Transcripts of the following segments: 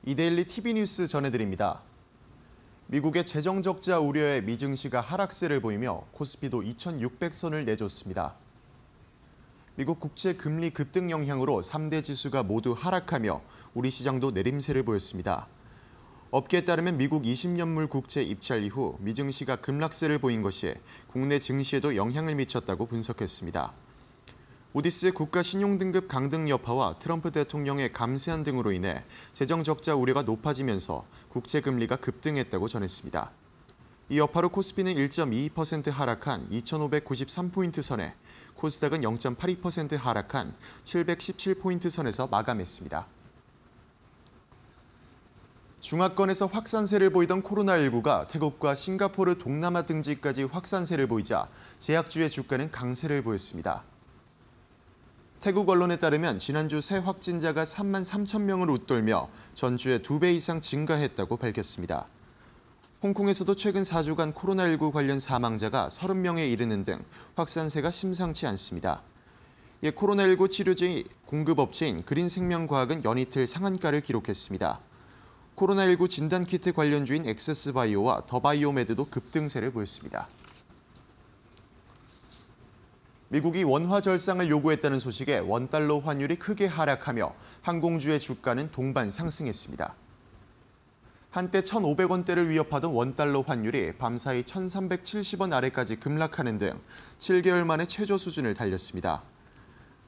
이데일리 TV 뉴스 전해드립니다. 미국의 재정 적자 우려에 미증시가 하락세를 보이며 코스피도 2,600선을 내줬습니다. 미국 국채 금리 급등 영향으로 3대 지수가 모두 하락하며 우리 시장도 내림세를 보였습니다. 업계에 따르면 미국 20년물 국채 입찰 이후 미증시가 급락세를 보인 것이 국내 증시에도 영향을 미쳤다고 분석했습니다. 무디스의 국가 신용등급 강등 여파와 트럼프 대통령의 감세안 등으로 인해 재정 적자 우려가 높아지면서 국채 금리가 급등했다고 전했습니다. 이 여파로 코스피는 1.22% 하락한 2,593포인트 선에 코스닥은 0.82% 하락한 717포인트 선에서 마감했습니다. 중화권에서 확산세를 보이던 코로나19가 태국과 싱가포르 동남아 등지까지 확산세를 보이자 제약주의 주가는 강세를 보였습니다. 태국 언론에 따르면 지난주 새 확진자가 3만 3천 명을 웃돌며 전주에 2배 이상 증가했다고 밝혔습니다. 홍콩에서도 최근 4주간 코로나19 관련 사망자가 30명에 이르는 등 확산세가 심상치 않습니다. 이에 코로나19 치료제 공급업체인 그린생명과학은 연이틀 상한가를 기록했습니다. 코로나19 진단키트 관련주인 엑세스바이오와 더바이오메드도 급등세를 보였습니다. 미국이 원화 절상을 요구했다는 소식에 원달러 환율이 크게 하락하며 항공주의 주가는 동반 상승했습니다. 한때 1,500원대를 위협하던 원달러 환율이 밤사이 1,370원 아래까지 급락하는 등 7개월 만에 최저 수준을 달렸습니다.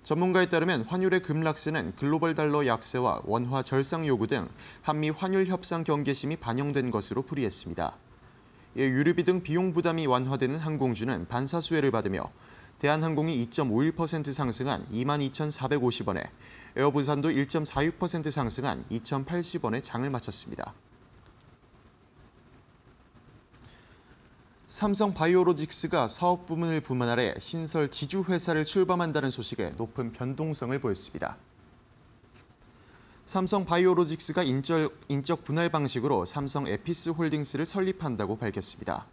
전문가에 따르면 환율의 급락세는 글로벌 달러 약세와 원화 절상 요구 등 한미 환율 협상 경계심이 반영된 것으로 풀이했습니다. 이에 유류비 등 비용 부담이 완화되는 항공주는 반사수혜를 받으며 대한항공이 2.51% 상승한 22,450원에 에어부산도 1.46% 상승한 2,080원에 장을 마쳤습니다. 삼성바이오로직스가 사업 부문을 분할해 신설 지주회사를 출범한다는 소식에 높은 변동성을 보였습니다. 삼성바이오로직스가 인적 분할 방식으로 삼성에피스홀딩스를 설립한다고 밝혔습니다.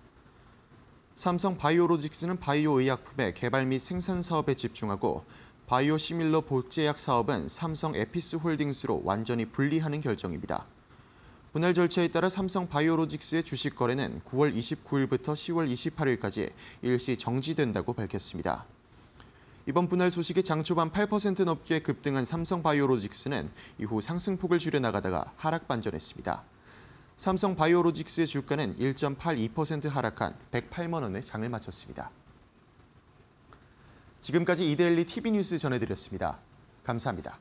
삼성바이오로직스는 바이오 의약품의 개발 및 생산 사업에 집중하고 바이오시밀러 복제약 사업은 삼성에피스홀딩스로 완전히 분리하는 결정입니다. 분할 절차에 따라 삼성바이오로직스의 주식 거래는 9월 29일부터 10월 28일까지 일시 정지된다고 밝혔습니다. 이번 분할 소식에 장 초반 8% 넘게 급등한 삼성바이오로직스는 이후 상승폭을 줄여나가다가 하락 반전했습니다. 삼성바이오로직스의 주가는 1.82% 하락한 108만 원에 장을 마쳤습니다. 지금까지 이데일리 TV 뉴스 전해드렸습니다. 감사합니다.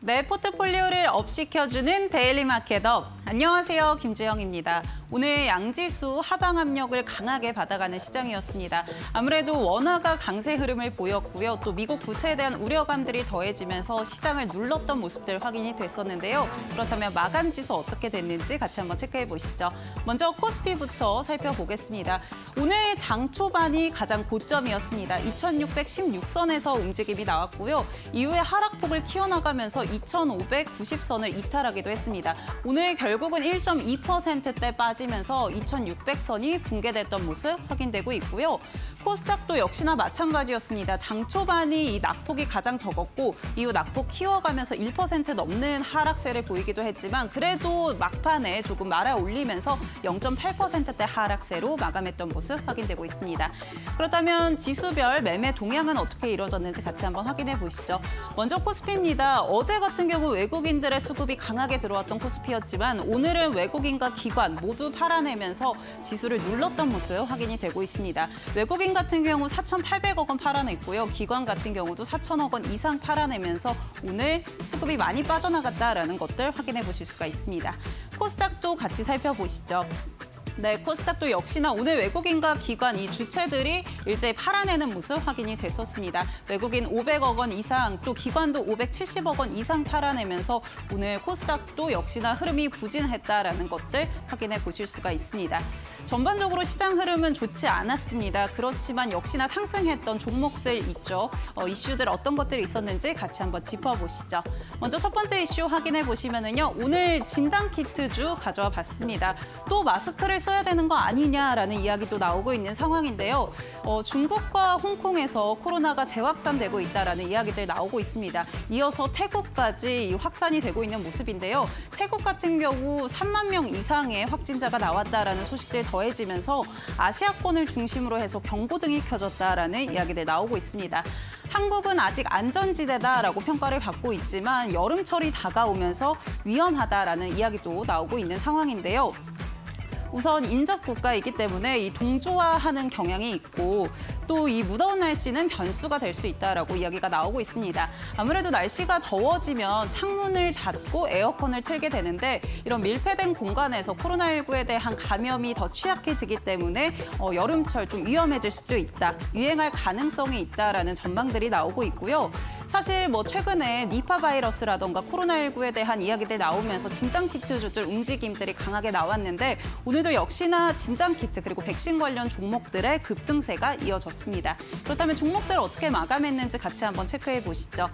내 포트폴리오를 업시켜주는 데일리 마켓업. 안녕하세요, 김주영입니다. 오늘 양지수 하방 압력을 강하게 받아가는 시장이었습니다. 아무래도 원화가 강세 흐름을 보였고요. 또 미국 부채에 대한 우려감들이 더해지면서 시장을 눌렀던 모습들 확인이 됐었는데요. 그렇다면 마감 지수 어떻게 됐는지 같이 한번 체크해 보시죠. 먼저 코스피부터 살펴보겠습니다. 오늘 장 초반이 가장 고점이었습니다. 2,616선에서 움직임이 나왔고요. 이후에 하락폭을 키워나가면서 2,590선을 이탈하기도 했습니다. 오늘 결국은 1.2%대 빠지면서 2,600선이 붕괴됐던 모습 확인되고 있고요. 코스닥도 역시나 마찬가지였습니다. 장 초반이 이 낙폭이 가장 적었고 이후 낙폭 키워가면서 1% 넘는 하락세를 보이기도 했지만 그래도 막판에 조금 말아 올리면서 0.8%대 하락세로 마감했던 모습 확인되고 있습니다. 그렇다면 지수별 매매 동향은 어떻게 이루어졌는지 같이 한번 확인해 보시죠. 먼저 코스피입니다. 어제 같은 경우 외국인들의 수급이 강하게 들어왔던 코스피였지만 오늘은 외국인과 기관 모두 팔아내면서 지수를 눌렀던 모습 확인이 되고 있습니다. 외국인 같은 경우 4,800억 원 팔아냈고요. 기관 같은 경우도 4,000억 원 이상 팔아내면서 오늘 수급이 많이 빠져나갔다라는 것들 확인해 보실 수가 있습니다. 코스닥도 같이 살펴보시죠. 네, 코스닥도 역시나 오늘 외국인과 기관 이 주체들이 일제히 팔아내는 모습 확인이 됐었습니다. 외국인 500억 원 이상, 또 기관도 570억 원 이상 팔아내면서 오늘 코스닥도 역시나 흐름이 부진했다라는 것들 확인해 보실 수가 있습니다. 전반적으로 시장 흐름은 좋지 않았습니다. 그렇지만 역시나 상승했던 종목들 있죠. 이슈들 어떤 것들이 있었는지 같이 한번 짚어보시죠. 먼저 첫 번째 이슈 확인해 보시면은요. 오늘 진단키트주 가져와 봤습니다. 또 마스크를 써야 되는 거 아니냐라는 이야기도 나오고 있는 상황인데요. 중국과 홍콩에서 코로나가 재확산되고 있다라는 이야기들 나오고 있습니다. 이어서 태국까지 확산이 되고 있는 모습인데요. 태국 같은 경우 3만 명 이상의 확진자가 나왔다라는 소식들 더해지면서 아시아권을 중심으로 해서 경고등이 켜졌다라는 이야기들 나오고 있습니다. 한국은 아직 안전지대다라고 평가를 받고 있지만 여름철이 다가오면서 위험하다라는 이야기도 나오고 있는 상황인데요. 우선 인접 국가이기 때문에 이 동조화하는 경향이 있고 또 이 무더운 날씨는 변수가 될 수 있다라고 이야기가 나오고 있습니다. 아무래도 날씨가 더워지면 창문을 닫고 에어컨을 틀게 되는데 이런 밀폐된 공간에서 코로나19에 대한 감염이 더 취약해지기 때문에 여름철 좀 위험해질 수도 있다. 유행할 가능성이 있다라는 전망들이 나오고 있고요. 사실 최근에 니파 바이러스라던가 코로나19에 대한 이야기들 나오면서 진단키트주들 움직임들이 강하게 나왔는데 오늘도 역시나 진단키트 그리고 백신 관련 종목들의 급등세가 이어졌습니다. 그렇다면 종목들 어떻게 마감했는지 같이 한번 체크해 보시죠.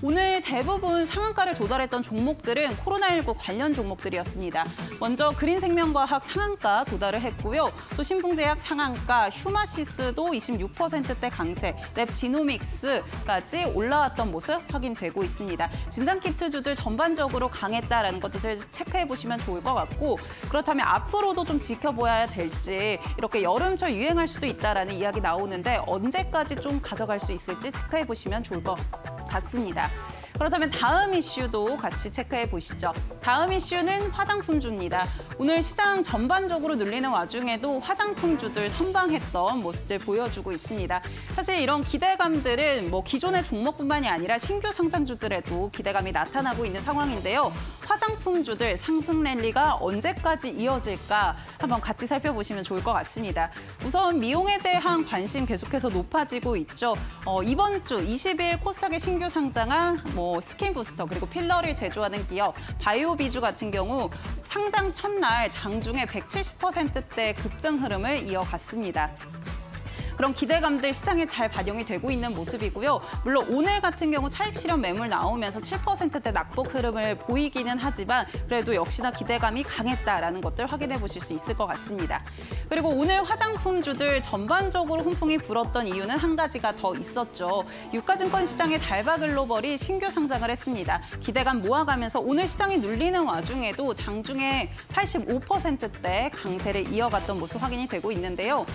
오늘 대부분 상한가를 도달했던 종목들은 코로나19 관련 종목들이었습니다. 먼저 그린생명과학 상한가 도달을 했고요. 또 신풍제약 상한가, 휴마시스도 26%대 강세, 랩지노믹스까지 올라왔던 모습 확인되고 있습니다. 진단키트주들 전반적으로 강했다라는 것들을 체크해 보시면 좋을 것 같고 그렇다면 앞으로도 좀 지켜봐야 될지 이렇게 여름철 유행할 수도 있다라는 이야기 나오는데 언제까지 좀 가져갈 수 있을지 체크해 보시면 좋을 것 같습니다. 그렇다면 다음 이슈도 같이 체크해 보시죠. 다음 이슈는 화장품주입니다. 오늘 시장 전반적으로 눌리는 와중에도 화장품주들 선방했던 모습들 보여주고 있습니다. 사실 이런 기대감들은 기존의 종목뿐만이 아니라 신규 상장주들에도 기대감이 나타나고 있는 상황인데요. 화장품주들 상승 랠리가 언제까지 이어질까 한번 같이 살펴보시면 좋을 것 같습니다. 우선 미용에 대한 관심 계속해서 높아지고 있죠. 이번 주 20일 코스닥에 신규 상장한 스킨 부스터 그리고 필러를 제조하는 기업 바이오비주 같은 경우 상장 첫날 장중에 170%대 급등 흐름을 이어갔습니다. 그런 기대감들 시장에 잘 반영이 되고 있는 모습이고요. 물론 오늘 같은 경우 차익 실현 매물 나오면서 7%대 낙폭 흐름을 보이기는 하지만 그래도 역시나 기대감이 강했다라는 것들 확인해 보실 수 있을 것 같습니다. 그리고 오늘 화장품주들 전반적으로 훈풍이 불었던 이유는 한 가지가 더 있었죠. 유가증권 시장의 달바글로벌이 신규 상장을 했습니다. 기대감 모아가면서 오늘 시장이 눌리는 와중에도 장중에 85%대 강세를 이어갔던 모습 확인이 되고 있는데요.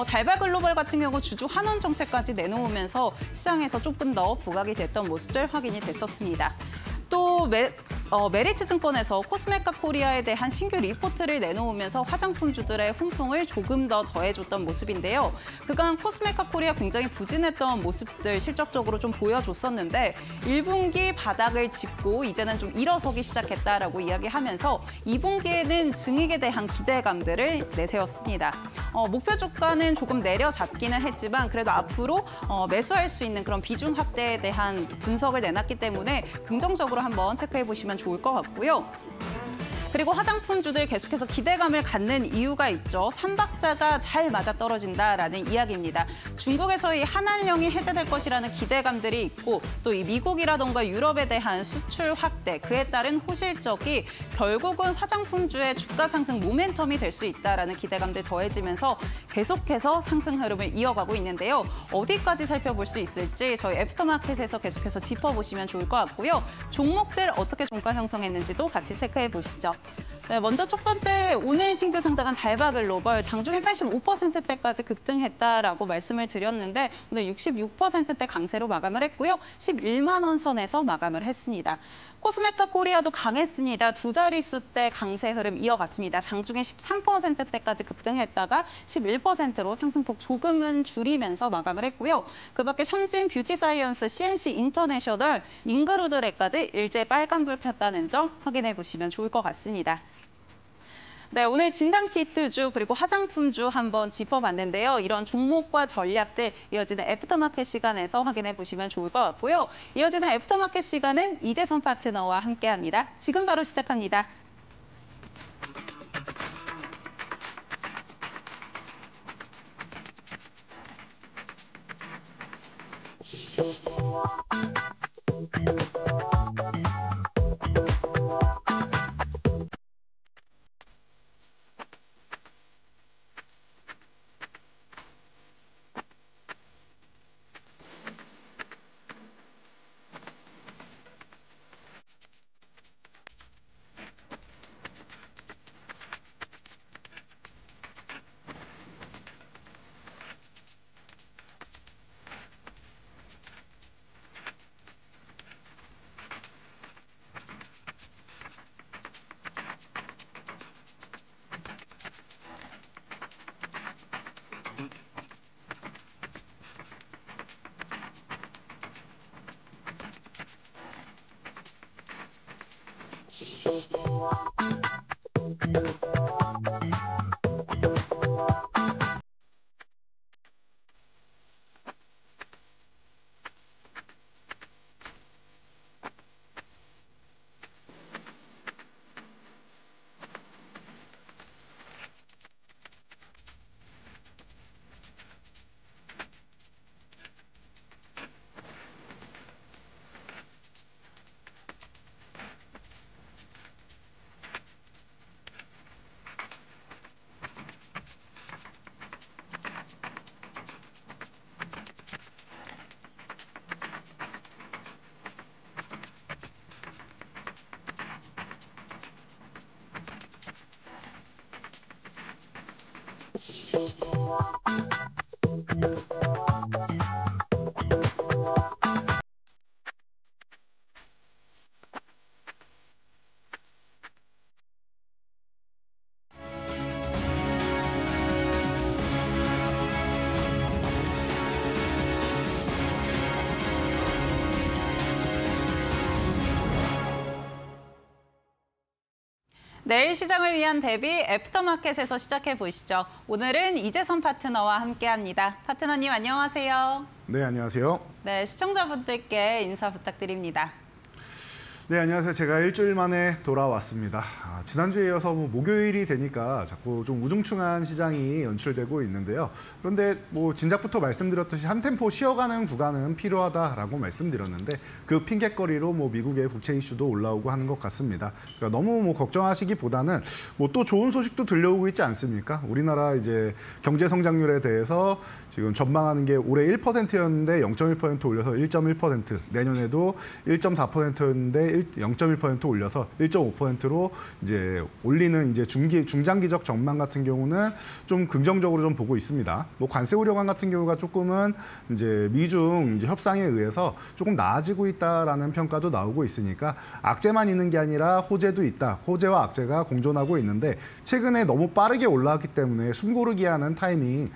달바글로벌 같은 경우 주주 환원 정책까지 내놓으면서 시장에서 조금 더 부각이 됐던 모습들 확인이 됐었습니다. 또 메리츠증권에서 코스메카 코리아에 대한 신규 리포트를 내놓으면서 화장품주들의 훈풍을 조금 더 더해줬던 모습인데요. 그간 코스메카 코리아 굉장히 부진했던 모습들 실적적으로 좀 보여줬었는데 1분기 바닥을 짚고 이제는 좀 일어서기 시작했다라고 이야기하면서 2분기에는 증익에 대한 기대감들을 내세웠습니다. 목표 주가는 조금 내려잡기는 했지만 그래도 앞으로 매수할 수 있는 그런 비중 확대에 대한 분석을 내놨기 때문에 긍정적으로 한번 체크해 보시면 좋을 것 같고요. 그리고 화장품주들 계속해서 기대감을 갖는 이유가 있죠. 삼박자가 잘 맞아떨어진다라는 이야기입니다. 중국에서의 한한령이 해제될 것이라는 기대감들이 있고 또 이 미국이라던가 유럽에 대한 수출 확대, 그에 따른 호실적이 결국은 화장품주의 주가 상승 모멘텀이 될 수 있다라는 기대감들 더해지면서 계속해서 상승 흐름을 이어가고 있는데요. 어디까지 살펴볼 수 있을지 저희 애프터마켓에서 계속해서 짚어보시면 좋을 것 같고요. 종목들 어떻게 종가 형성했는지도 같이 체크해 보시죠. 네, 먼저 첫 번째 오늘 신규 상장한 달바글로벌 장중에 85%대까지 급등했다라고 말씀을 드렸는데 오늘 66%대 강세로 마감을 했고요. 11만 원 선에서 마감을 했습니다. 코스메카 코리아도 강했습니다. 두 자릿수대 강세 흐름 이어갔습니다. 장중에 13%대까지 급등했다가 11%로 상승폭 조금은 줄이면서 마감을 했고요. 그 밖에 현진 뷰티사이언스, CNC 인터내셔널, 잉그루드레까지 일제 빨간불 켰다는 점 확인해 보시면 좋을 것 같습니다. 네, 오늘 진단키트주 그리고 화장품주 한번 짚어봤는데요. 이런 종목과 전략들 이어지는 애프터마켓 시간에서 확인해 보시면 좋을 것 같고요. 이어지는 애프터마켓 시간은 이재선 파트너와 함께합니다. 지금 바로 시작합니다. 내일 시장을 위한 대비 애프터마켓에서 시작해 보시죠. 오늘은 이재선 파트너와 함께합니다. 파트너님 안녕하세요. 네, 안녕하세요. 네, 시청자분들께 인사 부탁드립니다. 네, 안녕하세요. 제가 일주일 만에 돌아왔습니다. 지난주에 이어서 목요일이 되니까 자꾸 좀 우중충한 시장이 연출되고 있는데요. 그런데 진작부터 말씀드렸듯이 한 템포 쉬어가는 구간은 필요하다라고 말씀드렸는데 그 핑곗거리로 미국의 국채 이슈도 올라오고 하는 것 같습니다. 그러니까 너무 걱정하시기보다는 또 좋은 소식도 들려오고 있지 않습니까? 우리나라 이제 경제 성장률에 대해서 지금 전망하는 게 올해 1%였는데 0.1% 올려서 1.1%, 내년에도 1.4%였는데 0.1% 올려서 1.5%로 이제 올리는 이제 중장기적 전망 같은 경우는 좀 긍정적으로 좀 보고 있습니다. 관세 우려감 같은 경우가 조금은 이제 미중 이제 협상에 의해서 조금 나아지고 있다라는 평가도 나오고 있으니까 악재만 있는 게 아니라 호재도 있다. 호재와 악재가 공존하고 있는데 최근에 너무 빠르게 올라왔기 때문에 숨고르기 하는 타이밍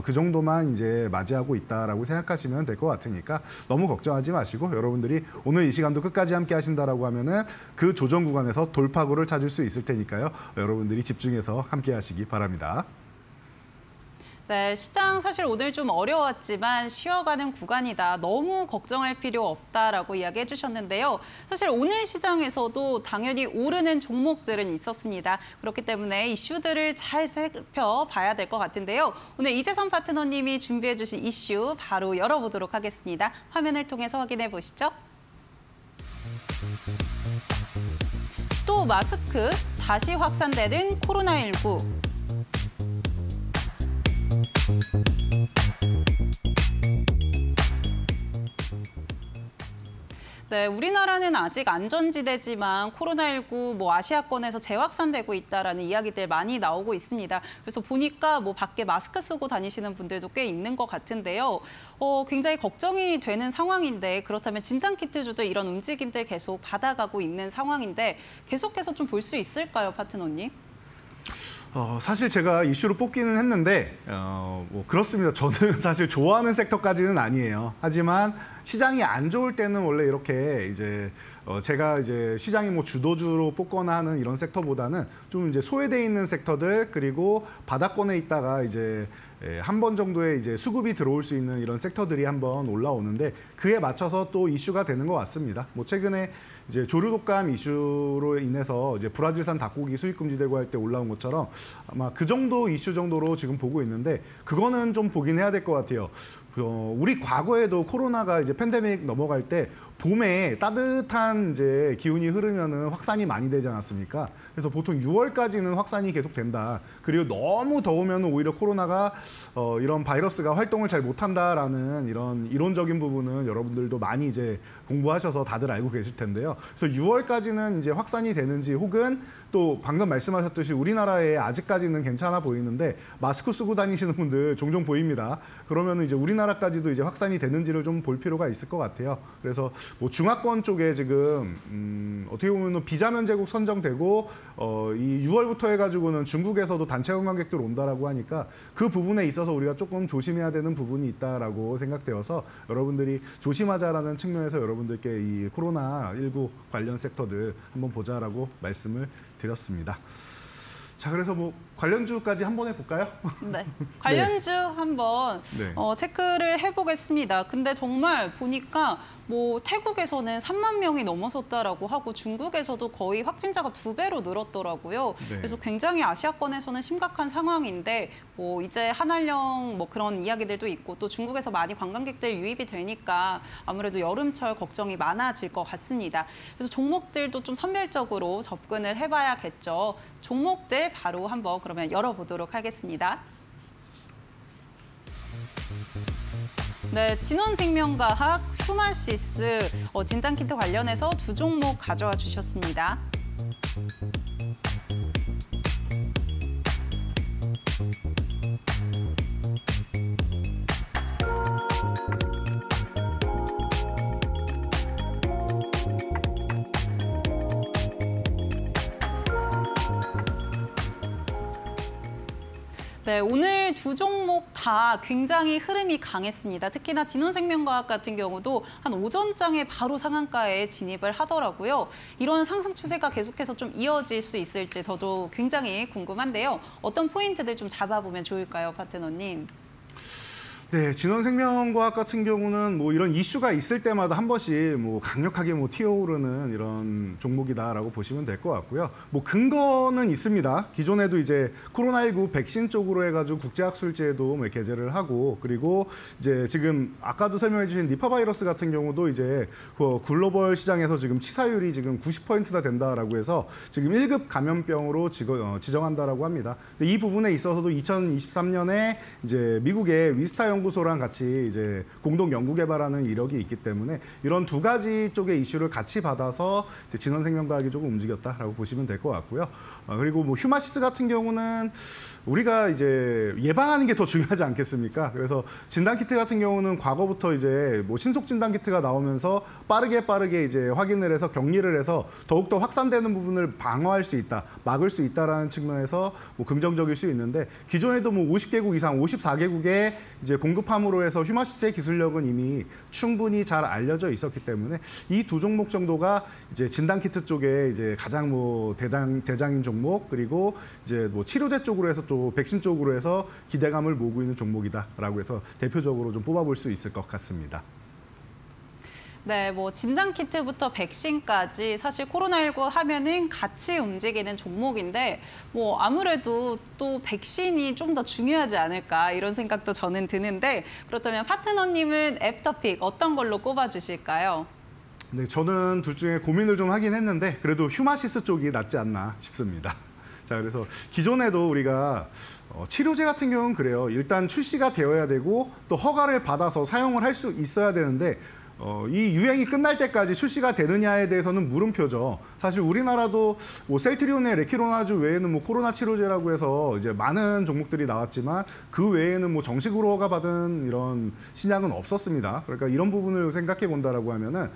그 정도만 이제 맞이하고 있다라고 생각하시면 될 것 같으니까 너무 걱정하지 마시고 여러분들이 오늘 이 시간도 끝까지 함께 하신다라고 하면은 그 조정 구간에서 돌파구를 찾을 수 있을 테니까요. 여러분들이 집중해서 함께 하시기 바랍니다. 네, 시장 사실 오늘 좀 어려웠지만 쉬어가는 구간이다. 너무 걱정할 필요 없다라고 이야기해 주셨는데요. 사실 오늘 시장에서도 당연히 오르는 종목들은 있었습니다. 그렇기 때문에 이슈들을 잘 살펴봐야 될 것 같은데요. 오늘 이재선 파트너님이 준비해 주신 이슈 바로 열어보도록 하겠습니다. 화면을 통해서 확인해 보시죠. 또 마스크, 다시 확산되는 코로나19. 네, 우리나라는 아직 안전지대지만 코로나19 아시아권에서 재확산되고 있다라는 이야기들 많이 나오고 있습니다. 그래서 보니까 밖에 마스크 쓰고 다니시는 분들도 꽤 있는 것 같은데요. 굉장히 걱정이 되는 상황인데 그렇다면 진단키트주도 이런 움직임들 계속 받아가고 있는 상황인데 계속해서 좀 볼 수 있을까요, 파트너님? 사실 제가 이슈로 뽑기는 했는데 그렇습니다. 저는 사실 좋아하는 섹터까지는 아니에요. 하지만 시장이 안 좋을 때는 원래 이렇게 이제 제가 이제 시장이 주도주로 뽑거나 하는 이런 섹터보다는 좀 이제 소외돼 있는 섹터들 그리고 바닥권에 있다가 이제 한 번 정도의 이제 수급이 들어올 수 있는 이런 섹터들이 한번 올라오는데 그에 맞춰서 또 이슈가 되는 것 같습니다. 최근에 이제 조류 독감 이슈로 인해서 이제 브라질산 닭고기 수입 금지되고 할 때 올라온 것처럼 아마 그 정도 이슈 정도로 지금 보고 있는데 그거는 좀 보긴 해야 될 것 같아요. 우리 과거에도 코로나가 이제 팬데믹 넘어갈 때 봄에 따뜻한 이제 기운이 흐르면은 확산이 많이 되지 않았습니까? 그래서 보통 6월까지는 확산이 계속 된다. 그리고 너무 더우면 오히려 코로나가 이런 바이러스가 활동을 잘 못한다라는 이런 이론적인 부분은 여러분들도 많이 이제 공부하셔서 다들 알고 계실 텐데요. 그래서 6월까지는 이제 확산이 되는지 혹은 또 방금 말씀하셨듯이 우리나라에 아직까지는 괜찮아 보이는데 마스크 쓰고 다니시는 분들 종종 보입니다. 그러면 이제 우리나라까지도 이제 확산이 되는지를 좀 볼 필요가 있을 것 같아요. 그래서 뭐 중화권 쪽에 지금 어떻게 보면 비자 면제국 선정되고 이 6월부터 해가지고는 중국에서도 단체 관광객들 온다라고 하니까 그 부분에 있어서 우리가 조금 조심해야 되는 부분이 있다라고 생각되어서 여러분들이 조심하자라는 측면에서 여러분들께 이 코로나19 관련 섹터들 한번 보자라고 말씀을 드렸습니다. 자, 그래서 뭐 관련주까지 한번 해볼까요? 네, 관련주 한번 네. 체크를 해보겠습니다. 근데 정말 보니까 뭐 태국에서는 3만 명이 넘어섰다라고 하고 중국에서도 거의 확진자가 2배로 늘었더라고요. 네. 그래서 굉장히 아시아권에서는 심각한 상황인데 뭐 이제 한알령 뭐 그런 이야기들도 있고 또 중국에서 많이 관광객들 유입이 되니까 아무래도 여름철 걱정이 많아질 것 같습니다. 그래서 종목들도 좀 선별적으로 접근을 해봐야겠죠. 종목들 바로 한번 그러면 열어보도록 하겠습니다. 네, 진원생명과학, 휴마시스, 진단키트 관련해서 두 종목 가져와 주셨습니다. 네, 오늘 두 종목 다 굉장히 흐름이 강했습니다. 특히나 진원생명과학 같은 경우도 한 오전장에 바로 상한가에 진입을 하더라고요. 이런 상승 추세가 계속해서 좀 이어질 수 있을지 저도 굉장히 궁금한데요. 어떤 포인트들 좀 잡아보면 좋을까요, 파트너님? 네, 진원생명과학 같은 경우는 뭐 이런 이슈가 있을 때마다 한 번씩 뭐 강력하게 뭐 튀어오르는 이런 종목이다라고 보시면 될 것 같고요. 뭐 근거는 있습니다. 기존에도 이제 코로나19 백신 쪽으로 해가지고 국제학술제도 뭐 게재를 하고 그리고 이제 지금 아까도 설명해주신 니파 바이러스 같은 경우도 이제 그 글로벌 시장에서 지금 치사율이 지금 90%나 된다라고 해서 지금 1급 감염병으로 지정한다라고 합니다. 근데 이 부분에 있어서도 2023년에 이제 미국의 위스타 연구소랑 같이 이제 공동 연구 개발하는 이력이 있기 때문에 이런 두 가지 쪽의 이슈를 같이 받아서 이제 진원생명과학이 조금 움직였다라고 보시면 될 것 같고요. 그리고 뭐 휴마시스 같은 경우는 우리가 이제 예방하는 게 더 중요하지 않겠습니까? 그래서 진단키트 같은 경우는 과거부터 이제 뭐 신속 진단키트가 나오면서 빠르게 이제 확인을 해서 격리를 해서 더욱더 확산되는 부분을 방어할 수 있다, 막을 수 있다라는 측면에서 뭐 긍정적일 수 있는데 기존에도 뭐 50개국 이상, 54개국에 이제 공급함으로 해서 휴마시스의 기술력은 이미 충분히 잘 알려져 있었기 때문에 이 두 종목 정도가 이제 진단키트 쪽에 이제 가장 뭐 대장인 종목 그리고 이제 뭐 치료제 쪽으로 해서 또 백신 쪽으로 해서 기대감을 모으고 있는 종목이다라고 해서 대표적으로 좀 뽑아볼 수 있을 것 같습니다. 네, 뭐 진단키트부터 백신까지 사실 코로나19 하면은 같이 움직이는 종목인데 뭐 아무래도 또 백신이 좀 더 중요하지 않을까 이런 생각도 저는 드는데 그렇다면 파트너님은 애프터픽 어떤 걸로 꼽아주실까요? 네, 저는 둘 중에 고민을 좀 하긴 했는데 그래도 휴마시스 쪽이 낫지 않나 싶습니다. 자, 그래서 기존에도 우리가 치료제 같은 경우는 그래요. 일단 출시가 되어야 되고 또 허가를 받아서 사용을 할 수 있어야 되는데 이 유행이 끝날 때까지 출시가 되느냐에 대해서는 물음표죠. 사실 우리나라도 뭐 셀트리온의 레키로나주 외에는 뭐 코로나 치료제라고 해서 이제 많은 종목들이 나왔지만 그 외에는 뭐 정식으로 허가받은 이런 신약은 없었습니다. 그러니까 이런 부분을 생각해 본다라고 하면은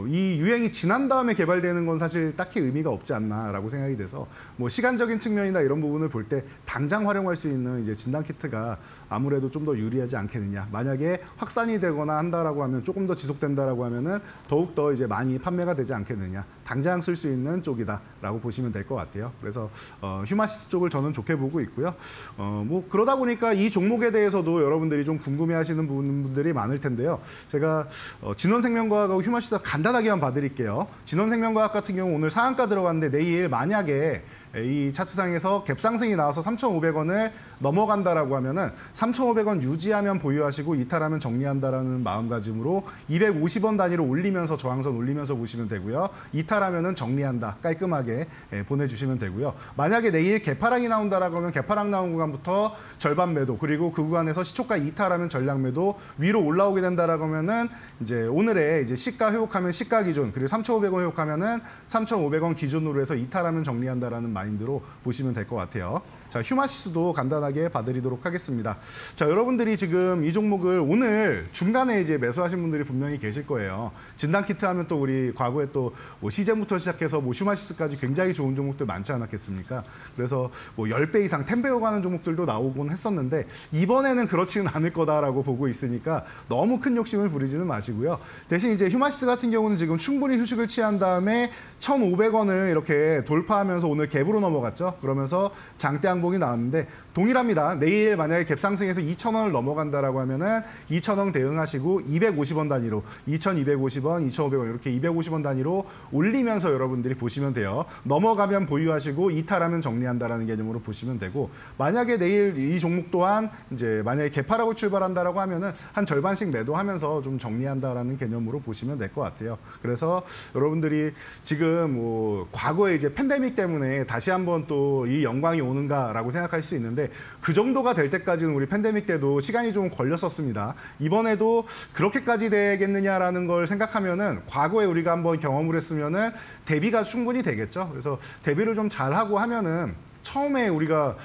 이 유행이 지난 다음에 개발되는 건 사실 딱히 의미가 없지 않나라고 생각이 돼서 뭐 시간적인 측면이나 이런 부분을 볼 때 당장 활용할 수 있는 이제 진단 키트가 아무래도 좀 더 유리하지 않겠느냐. 만약에 확산이 되거나 한다라고 하면 조금 더 지속된다라고 하면은 더욱 더 이제 많이 판매가 되지 않겠느냐. 당장 쓸 수 있는 쪽이다라고 보시면 될 것 같아요. 그래서 휴마시스 쪽을 저는 좋게 보고 있고요. 뭐 그러다 보니까 이 종목에 대해서도 여러분들이 좀 궁금해하시는 분들이 많을 텐데요. 제가 진원생명과학하고 휴마시스 간단하게만 봐드릴게요. 진원생명과학 같은 경우 오늘 상한가 들어갔는데 내일 만약에 이 차트상에서 갭 상승이 나와서 3,500원을 넘어간다라고 하면은 3,500원 유지하면 보유하시고 이탈하면 정리한다라는 마음가짐으로 250원 단위로 올리면서 저항선 올리면서 보시면 되고요. 이탈하면은 정리한다 깔끔하게 보내주시면 되고요. 만약에 내일 개파락이 나온다라고 하면 개파락 나온 구간부터 절반 매도 그리고 그 구간에서 시초가 이탈하면 전량 매도 위로 올라오게 된다라고 하면은 이제 오늘의 이제 시가 회복하면 시가 기준 그리고 3,500원 회복하면은 3,500원 기준으로 해서 이탈하면 정리한다라는 마인드로 보시면 될 것 같아요. 자, 휴마시스도 간단하게 봐드리도록 하겠습니다. 자, 여러분들이 지금 이 종목을 오늘 중간에 이제 매수하신 분들이 분명히 계실 거예요. 진단키트 하면 또 우리 과거에 또 뭐 시젠부터 시작해서 뭐 휴마시스까지 굉장히 좋은 종목들 많지 않았겠습니까? 그래서 뭐 10배 이상, 10배어 가는 종목들도 나오곤 했었는데 이번에는 그렇지는 않을 거다라고 보고 있으니까 너무 큰 욕심을 부리지는 마시고요. 대신 이제 휴마시스 같은 경우는 지금 충분히 휴식을 취한 다음에 1,500원을 이렇게 돌파하면서 오늘 갭으로 넘어갔죠. 그러면서 장대 항봉이 나왔는데 동일합니다. 내일 만약에 갭 상승해서 2,000원을 넘어간다라고 하면은 2,000원 대응하시고 250원 단위로 2,250원, 2,500원 이렇게 250원 단위로 올리면서 여러분들이 보시면 돼요. 넘어가면 보유하시고 이탈하면 정리한다라는 개념으로 보시면 되고 만약에 내일 이 종목 또한 이제 만약에 개파락을 출발한다라고 하면은 한 절반씩 매도하면서 좀 정리한다라는 개념으로 보시면 될 것 같아요. 그래서 여러분들이 지금 뭐 과거에 이제 팬데믹 때문에 다시 한번 또 이 영광이 오는가라고 생각할 수 있는데 그 정도가 될 때까지는 우리 팬데믹 때도 시간이 좀 걸렸었습니다. 이번에도 그렇게까지 되겠느냐라는 걸 생각하면은 과거에 우리가 한번 경험을 했으면은 대비가 충분히 되겠죠. 그래서 대비를 좀 잘하고 하면은 처음에 우리가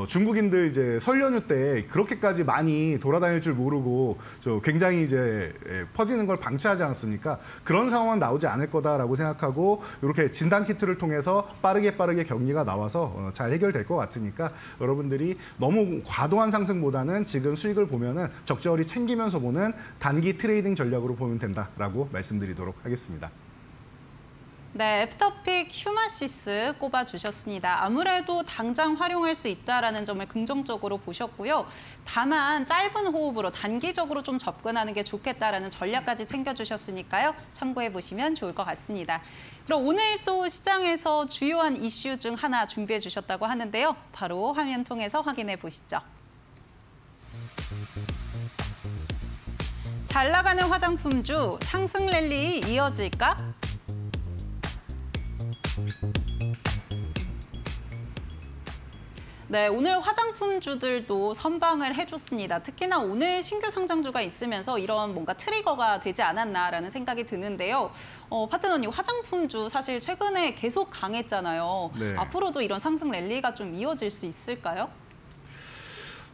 중국인들 이제 설 연휴 때 그렇게까지 많이 돌아다닐 줄 모르고 굉장히 이제 퍼지는 걸 방치하지 않았습니까? 그런 상황은 나오지 않을 거다라고 생각하고 이렇게 진단 키트를 통해서 빠르게 격리가 나와서 잘 해결될 것 같으니까 여러분들이 너무 과도한 상승보다는 지금 수익을 보면은 적절히 챙기면서 보는 단기 트레이딩 전략으로 보면 된다라고 말씀드리도록 하겠습니다. 네, 애프터픽 휴마시스 꼽아주셨습니다. 아무래도 당장 활용할 수 있다라는 점을 긍정적으로 보셨고요. 다만 짧은 호흡으로 단기적으로 좀 접근하는 게 좋겠다라는 전략까지 챙겨주셨으니까요. 참고해보시면 좋을 것 같습니다. 그럼 오늘 또 시장에서 주요한 이슈 중 하나 준비해 주셨다고 하는데요. 바로 화면 통해서 확인해 보시죠. 잘 나가는 화장품주 상승 랠리 이어질까? 네, 오늘 화장품주들도 선방을 해줬습니다. 특히나 오늘 신규 상장주가 있으면서 이런 뭔가 트리거가 되지 않았나라는 생각이 드는데요. 파트너님, 화장품주 사실 최근에 계속 강했잖아요. 네. 앞으로도 이런 상승 랠리가 좀 이어질 수 있을까요?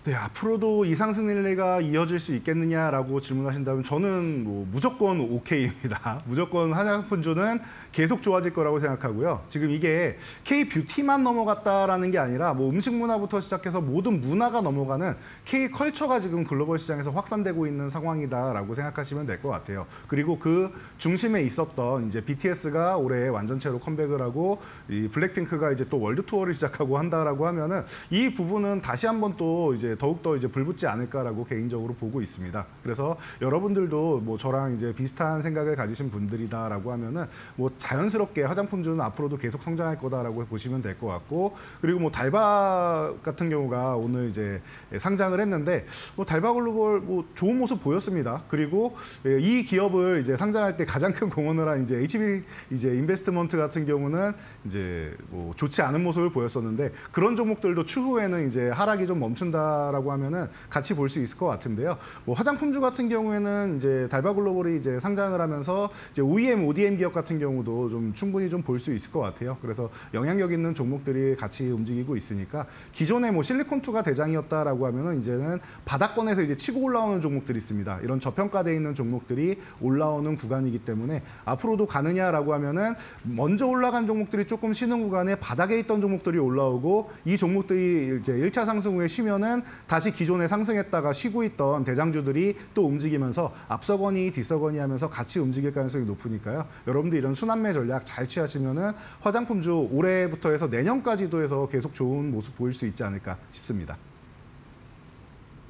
네, 앞으로도 이 상승 랠리가 이어질 수 있겠느냐라고 질문하신다면 저는 뭐 무조건 오케이입니다. 무조건 화장품주는 계속 좋아질 거라고 생각하고요. 지금 이게 K-뷰티만 넘어갔다라는 게 아니라 뭐 음식 문화부터 시작해서 모든 문화가 넘어가는 K-컬처가 지금 글로벌 시장에서 확산되고 있는 상황이다라고 생각하시면 될 것 같아요. 그리고 그 중심에 있었던 이제 BTS가 올해 완전체로 컴백을 하고 이 블랙핑크가 이제 또 월드 투어를 시작하고 한다라고 하면은 이 부분은 다시 한번 또 이제 더욱더 이제 불붙지 않을까라고 개인적으로 보고 있습니다. 그래서 여러분들도 뭐 저랑 이제 비슷한 생각을 가지신 분들이다라고 하면은 뭐 자연스럽게 화장품주는 앞으로도 계속 성장할 거다라고 보시면 될 것 같고 그리고 뭐 달바 같은 경우가 오늘 이제 상장을 했는데 뭐 달바 글로벌 뭐 좋은 모습 보였습니다. 그리고 이 기업을 이제 상장할 때 가장 큰 공헌을 한 이제 HB 이제 인베스트먼트 같은 경우는 이제 뭐 좋지 않은 모습을 보였었는데 그런 종목들도 추후에는 이제 하락이 좀 멈춘다라고 하면은 같이 볼 수 있을 것 같은데요. 뭐 화장품주 같은 경우에는 이제 달바 글로벌이 이제 상장을 하면서 이제 OEM, ODM 기업 같은 경우도 좀 충분히 좀 볼 수 있을 것 같아요. 그래서 영향력 있는 종목들이 같이 움직이고 있으니까 기존에 뭐 실리콘2가 대장이었다라고 하면은 이제는 바닥권에서 이제 치고 올라오는 종목들이 있습니다. 이런 저평가돼 있는 종목들이 올라오는 구간이기 때문에 앞으로도 가느냐라고 하면은 먼저 올라간 종목들이 조금 쉬는 구간에 바닥에 있던 종목들이 올라오고 이 종목들이 이제 1차 상승 후에 쉬면은 다시 기존에 상승했다가 쉬고 있던 대장주들이 또 움직이면서 앞서거니 뒤서거니 하면서 같이 움직일 가능성이 높으니까요. 여러분들 이런 순환매 전략 잘 취하시면은 화장품주 올해부터 해서 내년까지도 해서 계속 좋은 모습 보일 수 있지 않을까 싶습니다.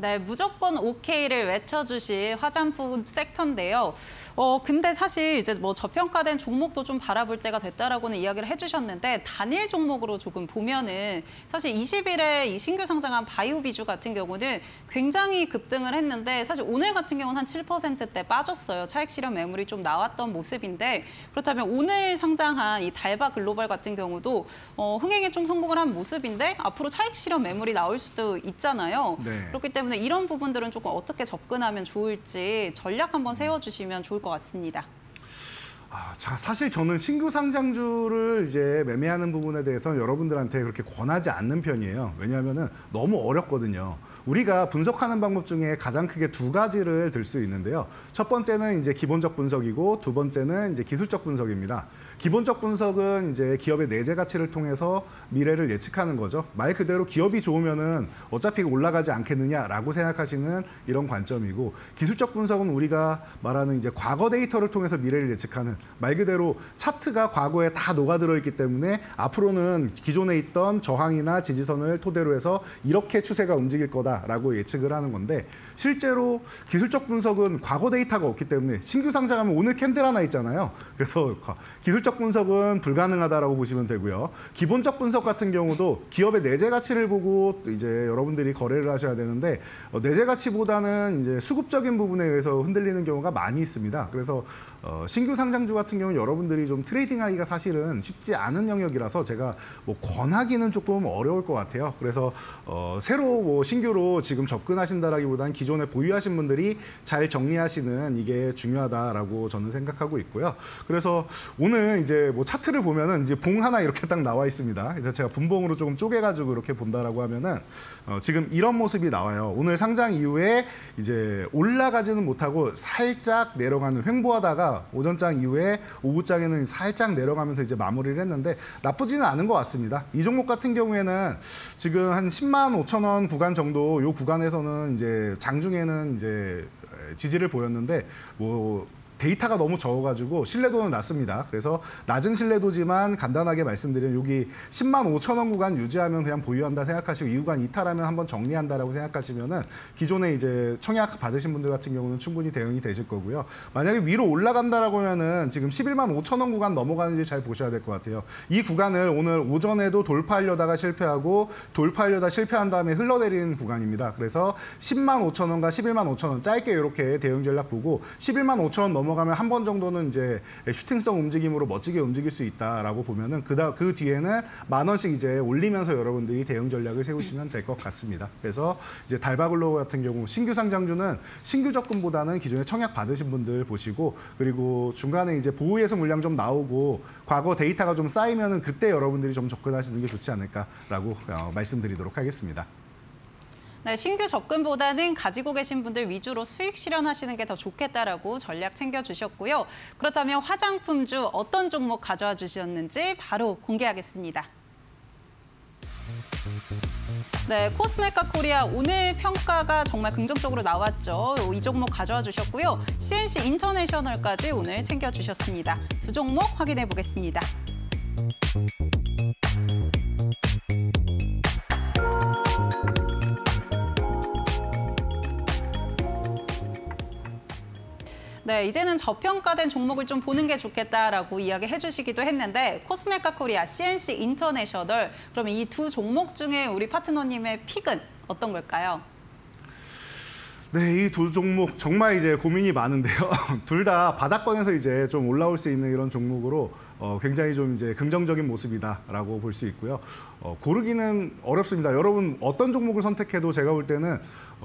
네, 무조건 오케이를 외쳐주신 화장품 섹터인데요. 근데 사실 이제 뭐 저평가된 종목도 좀 바라볼 때가 됐다라고는 이야기를 해주셨는데 단일 종목으로 조금 보면은 사실 20일에 이 신규 상장한 바이오비주 같은 경우는 굉장히 급등을 했는데 사실 오늘 같은 경우는 한 7%대 빠졌어요. 차익 실현 매물이 좀 나왔던 모습인데 그렇다면 오늘 상장한 이 달바 글로벌 같은 경우도 흥행에 좀 성공을 한 모습인데 앞으로 차익 실현 매물이 나올 수도 있잖아요. 네. 그렇기 때문에 이런 부분들은 조금 어떻게 접근하면 좋을지 전략 한번 세워주시면 좋을 것 같습니다. 자, 사실 저는 신규 상장주를 이제 매매하는 부분에 대해서는 여러분들한테 그렇게 권하지 않는 편이에요. 왜냐하면은 너무 어렵거든요. 우리가 분석하는 방법 중에 가장 크게 두 가지를 들 수 있는데요. 첫 번째는 이제 기본적 분석이고 두 번째는 이제 기술적 분석입니다. 기본적 분석은 이제 기업의 내재 가치를 통해서 미래를 예측하는 거죠. 말 그대로 기업이 좋으면은 어차피 올라가지 않겠느냐라고 생각하시는 이런 관점이고, 기술적 분석은 우리가 말하는 이제 과거 데이터를 통해서 미래를 예측하는, 말 그대로 차트가 과거에 다 녹아들어 있기 때문에 앞으로는 기존에 있던 저항이나 지지선을 토대로 해서 이렇게 추세가 움직일 거다라고 예측을 하는 건데, 실제로 기술적 분석은 과거 데이터가 없기 때문에 신규 상장하면 오늘 캔들 하나 있잖아요. 그래서 기술적 분석은 불가능하다라고 보시면 되고요. 기본적 분석 같은 경우도 기업의 내재 가치를 보고 이제 여러분들이 거래를 하셔야 되는데, 내재 가치보다는 이제 수급적인 부분에 의해서 흔들리는 경우가 많이 있습니다. 그래서 신규 상장주 같은 경우는 여러분들이 좀 트레이딩하기가 사실은 쉽지 않은 영역이라서 제가 뭐 권하기는 조금 어려울 것 같아요. 그래서 새로 뭐 신규로 지금 접근하신다라기보다는 기존에 보유하신 분들이 잘 정리하시는 이게 중요하다라고 저는 생각하고 있고요. 그래서 오늘 이제 뭐 차트를 보면은 이제 봉 하나 이렇게 딱 나와 있습니다. 그래서 제가 분봉으로 조금 쪼개가지고 이렇게 본다라고 하면은 지금 이런 모습이 나와요. 오늘 상장 이후에 이제 올라가지는 못하고 살짝 내려가는, 횡보하다가 오전장 이후에 오후장에는 살짝 내려가면서 이제 마무리를 했는데 나쁘지는 않은 것 같습니다. 이 종목 같은 경우에는 지금 한 10만 5천 원 구간 정도, 요 구간에서는 이제 장중에는 이제 지지를 보였는데 뭐 데이터가 너무 적어가지고 신뢰도는 낮습니다. 그래서 낮은 신뢰도지만 간단하게 말씀드리면 여기 10만 5천 원 구간 유지하면 그냥 보유한다 생각하시고 이 구간 이탈하면 한번 정리한다라고 생각하시면은 기존에 이제 청약 받으신 분들 같은 경우는 충분히 대응이 되실 거고요. 만약에 위로 올라간다라고 하면은 지금 11만 5천 원 구간 넘어가는지 잘 보셔야 될 것 같아요. 이 구간을 오늘 오전에도 돌파하려다가 실패하고 돌파하려다 실패한 다음에 흘러내리는 구간입니다. 그래서 10만 5천 원과 11만 5천 원 짧게 이렇게 대응 전략 보고 11만 5천 원 넘어가면 한 번 정도는 이제 슈팅성 움직임으로 멋지게 움직일 수 있다라고 보면은 그 뒤에는 10,000원씩 이제 올리면서 여러분들이 대응 전략을 세우시면 될 것 같습니다. 그래서 이제 달바글로벌 같은 경우 신규 상장주는 신규 접근보다는 기존에 청약 받으신 분들 보시고, 그리고 중간에 이제 보호 예수 물량 좀 나오고 과거 데이터가 좀 쌓이면은 그때 여러분들이 좀 접근하시는 게 좋지 않을까라고 말씀드리도록 하겠습니다. 네, 신규 접근보다는 가지고 계신 분들 위주로 수익 실현하시는 게 더 좋겠다라고 전략 챙겨주셨고요. 그렇다면 화장품주 어떤 종목 가져와 주셨는지 바로 공개하겠습니다. 네, 코스메카 코리아 오늘 평가가 정말 긍정적으로 나왔죠. 이 종목 가져와 주셨고요. CNC 인터내셔널까지 오늘 챙겨주셨습니다. 두 종목 확인해 보겠습니다. 네, 이제는 저평가된 종목을 좀 보는 게 좋겠다라고 이야기해 주시기도 했는데 코스메카 코리아, CNC 인터내셔널, 그러면 이 두 종목 중에 우리 파트너님의 픽은 어떤 걸까요? 네, 이 두 종목 정말 이제 고민이 많은데요. 둘 다 바닥권에서 이제 좀 올라올 수 있는 이런 종목으로 굉장히 좀 이제 긍정적인 모습이다라고 볼 수 있고요. 고르기는 어렵습니다. 여러분 어떤 종목을 선택해도 제가 볼 때는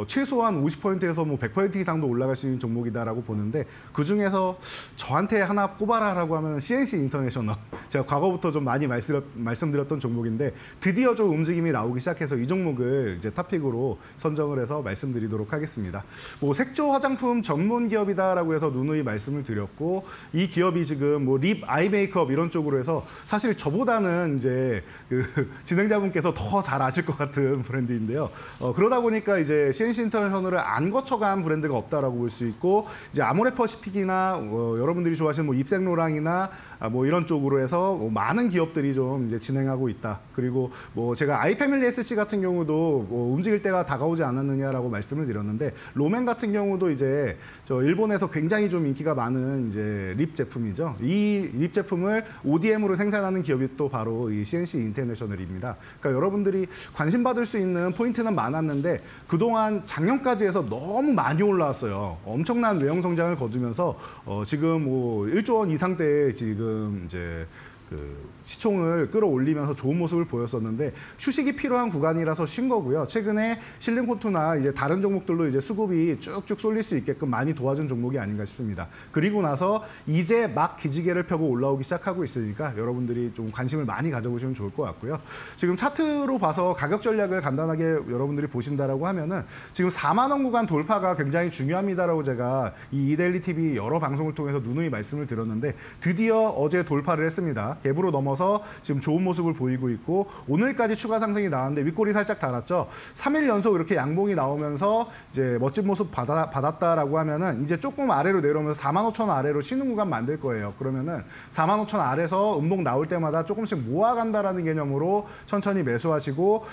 최소한 50%에서 뭐 100% 이상도 올라갈 수 있는 종목이다라고 보는데, 그 중에서 저한테 하나 꼽아라라고 하면 CNC 인터내셔널. 제가 과거부터 좀 많이 말씀드렸던 종목인데 드디어 좀 움직임이 나오기 시작해서 이 종목을 이제 탑픽으로 선정을 해서 말씀드리도록 하겠습니다. 뭐 색조 화장품 전문 기업이다라고 해서 누누이 말씀을 드렸고, 이 기업이 지금 뭐 립 아이 메이크업 기업 이런 쪽으로 해서 사실 저보다는 이제 그 진행자분께서 더 잘 아실 것 같은 브랜드인데요. 그러다 보니까 이제 CNC 인터내셔널을 안 거쳐간 브랜드가 없다라고 볼 수 있고, 이제 아모레퍼시픽이나 여러분들이 좋아하시는 뭐 입생로랑이나 뭐 이런 쪽으로 해서 뭐 많은 기업들이 좀 이제 진행하고 있다. 그리고 뭐 제가 아이패밀리 SC 같은 경우도 뭐 움직일 때가 다가오지 않았느냐라고 말씀을 드렸는데, 로맨 같은 경우도 이제 저 일본에서 굉장히 좀 인기가 많은 이제 립 제품이죠. 이 립 제품을 ODM으로 생산하는 기업이 또 바로 이 CNC 인터내셔널입니다. 그러니까 여러분들이 관심 받을 수 있는 포인트는 많았는데 그동안 작년까지 해서 너무 많이 올라왔어요. 엄청난 외형 성장을 거두면서 지금 뭐 1조 원 이상대의 지금 이제 그 시총을 끌어올리면서 좋은 모습을 보였었는데, 휴식이 필요한 구간이라서 쉰 거고요. 최근에 실링코트나 이제 다른 종목들로 이제 수급이 쭉쭉 쏠릴 수 있게끔 많이 도와준 종목이 아닌가 싶습니다. 그리고 나서 이제 막 기지개를 펴고 올라오기 시작하고 있으니까 여러분들이 좀 관심을 많이 가져보시면 좋을 것 같고요. 지금 차트로 봐서 가격 전략을 간단하게 여러분들이 보신다라고 하면은 지금 4만 원 구간 돌파가 굉장히 중요합니다라고 제가 이 이데일리 TV 여러 방송을 통해서 누누이 말씀을 드렸는데, 드디어 어제 돌파를 했습니다. 갭으로 넘어서 지금 좋은 모습을 보이고 있고, 오늘까지 추가 상승이 나왔는데 윗골이 살짝 달았죠. 3일 연속 이렇게 양봉이 나오면서 이제 멋진 모습 받았다라고 하면은 이제 조금 아래로 내려오면서 45,000원 아래로 쉬는 구간 만들 거예요. 그러면은 45,000원 아래에서 음봉 나올 때마다 조금씩 모아간다라는 개념으로 천천히 매수하시고,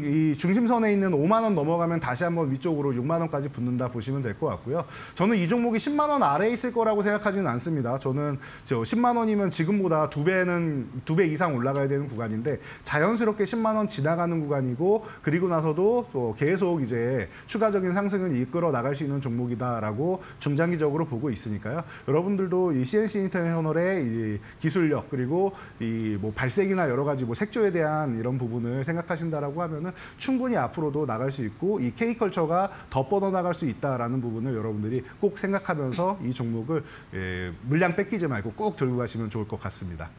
이 중심선에 있는 5만 원 넘어가면 다시 한번 위쪽으로 6만 원까지 붙는다 보시면 될 것 같고요. 저는 이 종목이 10만 원 아래에 있을 거라고 생각하지는 않습니다. 저는 10만 원이면 지금보다 두 배 이상 올라가야 되는 구간인데, 자연스럽게 10만 원 지나가는 구간이고, 그리고 나서도 또 계속 이제 추가적인 상승을 이끌어 나갈 수 있는 종목이다라고 중장기적으로 보고 있으니까요. 여러분들도 이 CNC 인터내셔널의 이 기술력, 그리고 이 뭐 발색이나 여러 가지 뭐 색조에 대한 이런 부분을 생각하신다라고 하면은 충분히 앞으로도 나갈 수 있고, 이 K컬처가 더 뻗어 나갈 수 있다라는 부분을 여러분들이 꼭 생각하면서 이 종목을 물량 뺏기지 말고 꼭 들고 가시면 좋을 것 같습니다.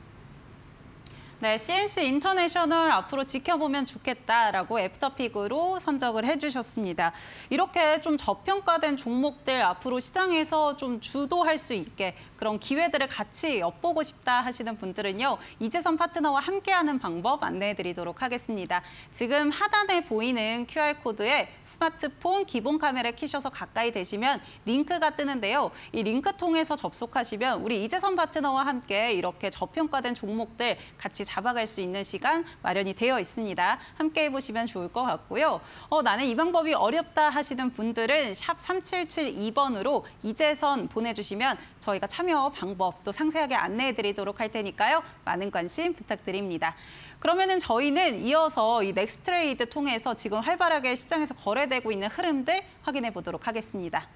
네, CNC 인터내셔널 앞으로 지켜보면 좋겠다라고 애프터픽으로 선적을 해주셨습니다. 이렇게 좀 저평가된 종목들 앞으로 시장에서 좀 주도할 수 있게 그런 기회들을 같이 엿보고 싶다 하시는 분들은요, 이재선 파트너와 함께하는 방법 안내해드리도록 하겠습니다. 지금 하단에 보이는 QR코드에 스마트폰 기본 카메라를 켜셔서 가까이 대시면 링크가 뜨는데요. 이 링크 통해서 접속하시면 우리 이재선 파트너와 함께 이렇게 저평가된 종목들 같이 잡아갈 수 있는 시간 마련이 되어 있습니다. 함께 해보시면 좋을 것 같고요. 나는 이 방법이 어렵다 하시는 분들은 샵 3772번으로 이재선 보내주시면 저희가 참여 방법 또 상세하게 안내해드리도록 할 테니까요. 많은 관심 부탁드립니다. 그러면은 저희는 이어서 이 넥스트레이드 통해서 지금 활발하게 시장에서 거래되고 있는 흐름들 확인해 보도록 하겠습니다.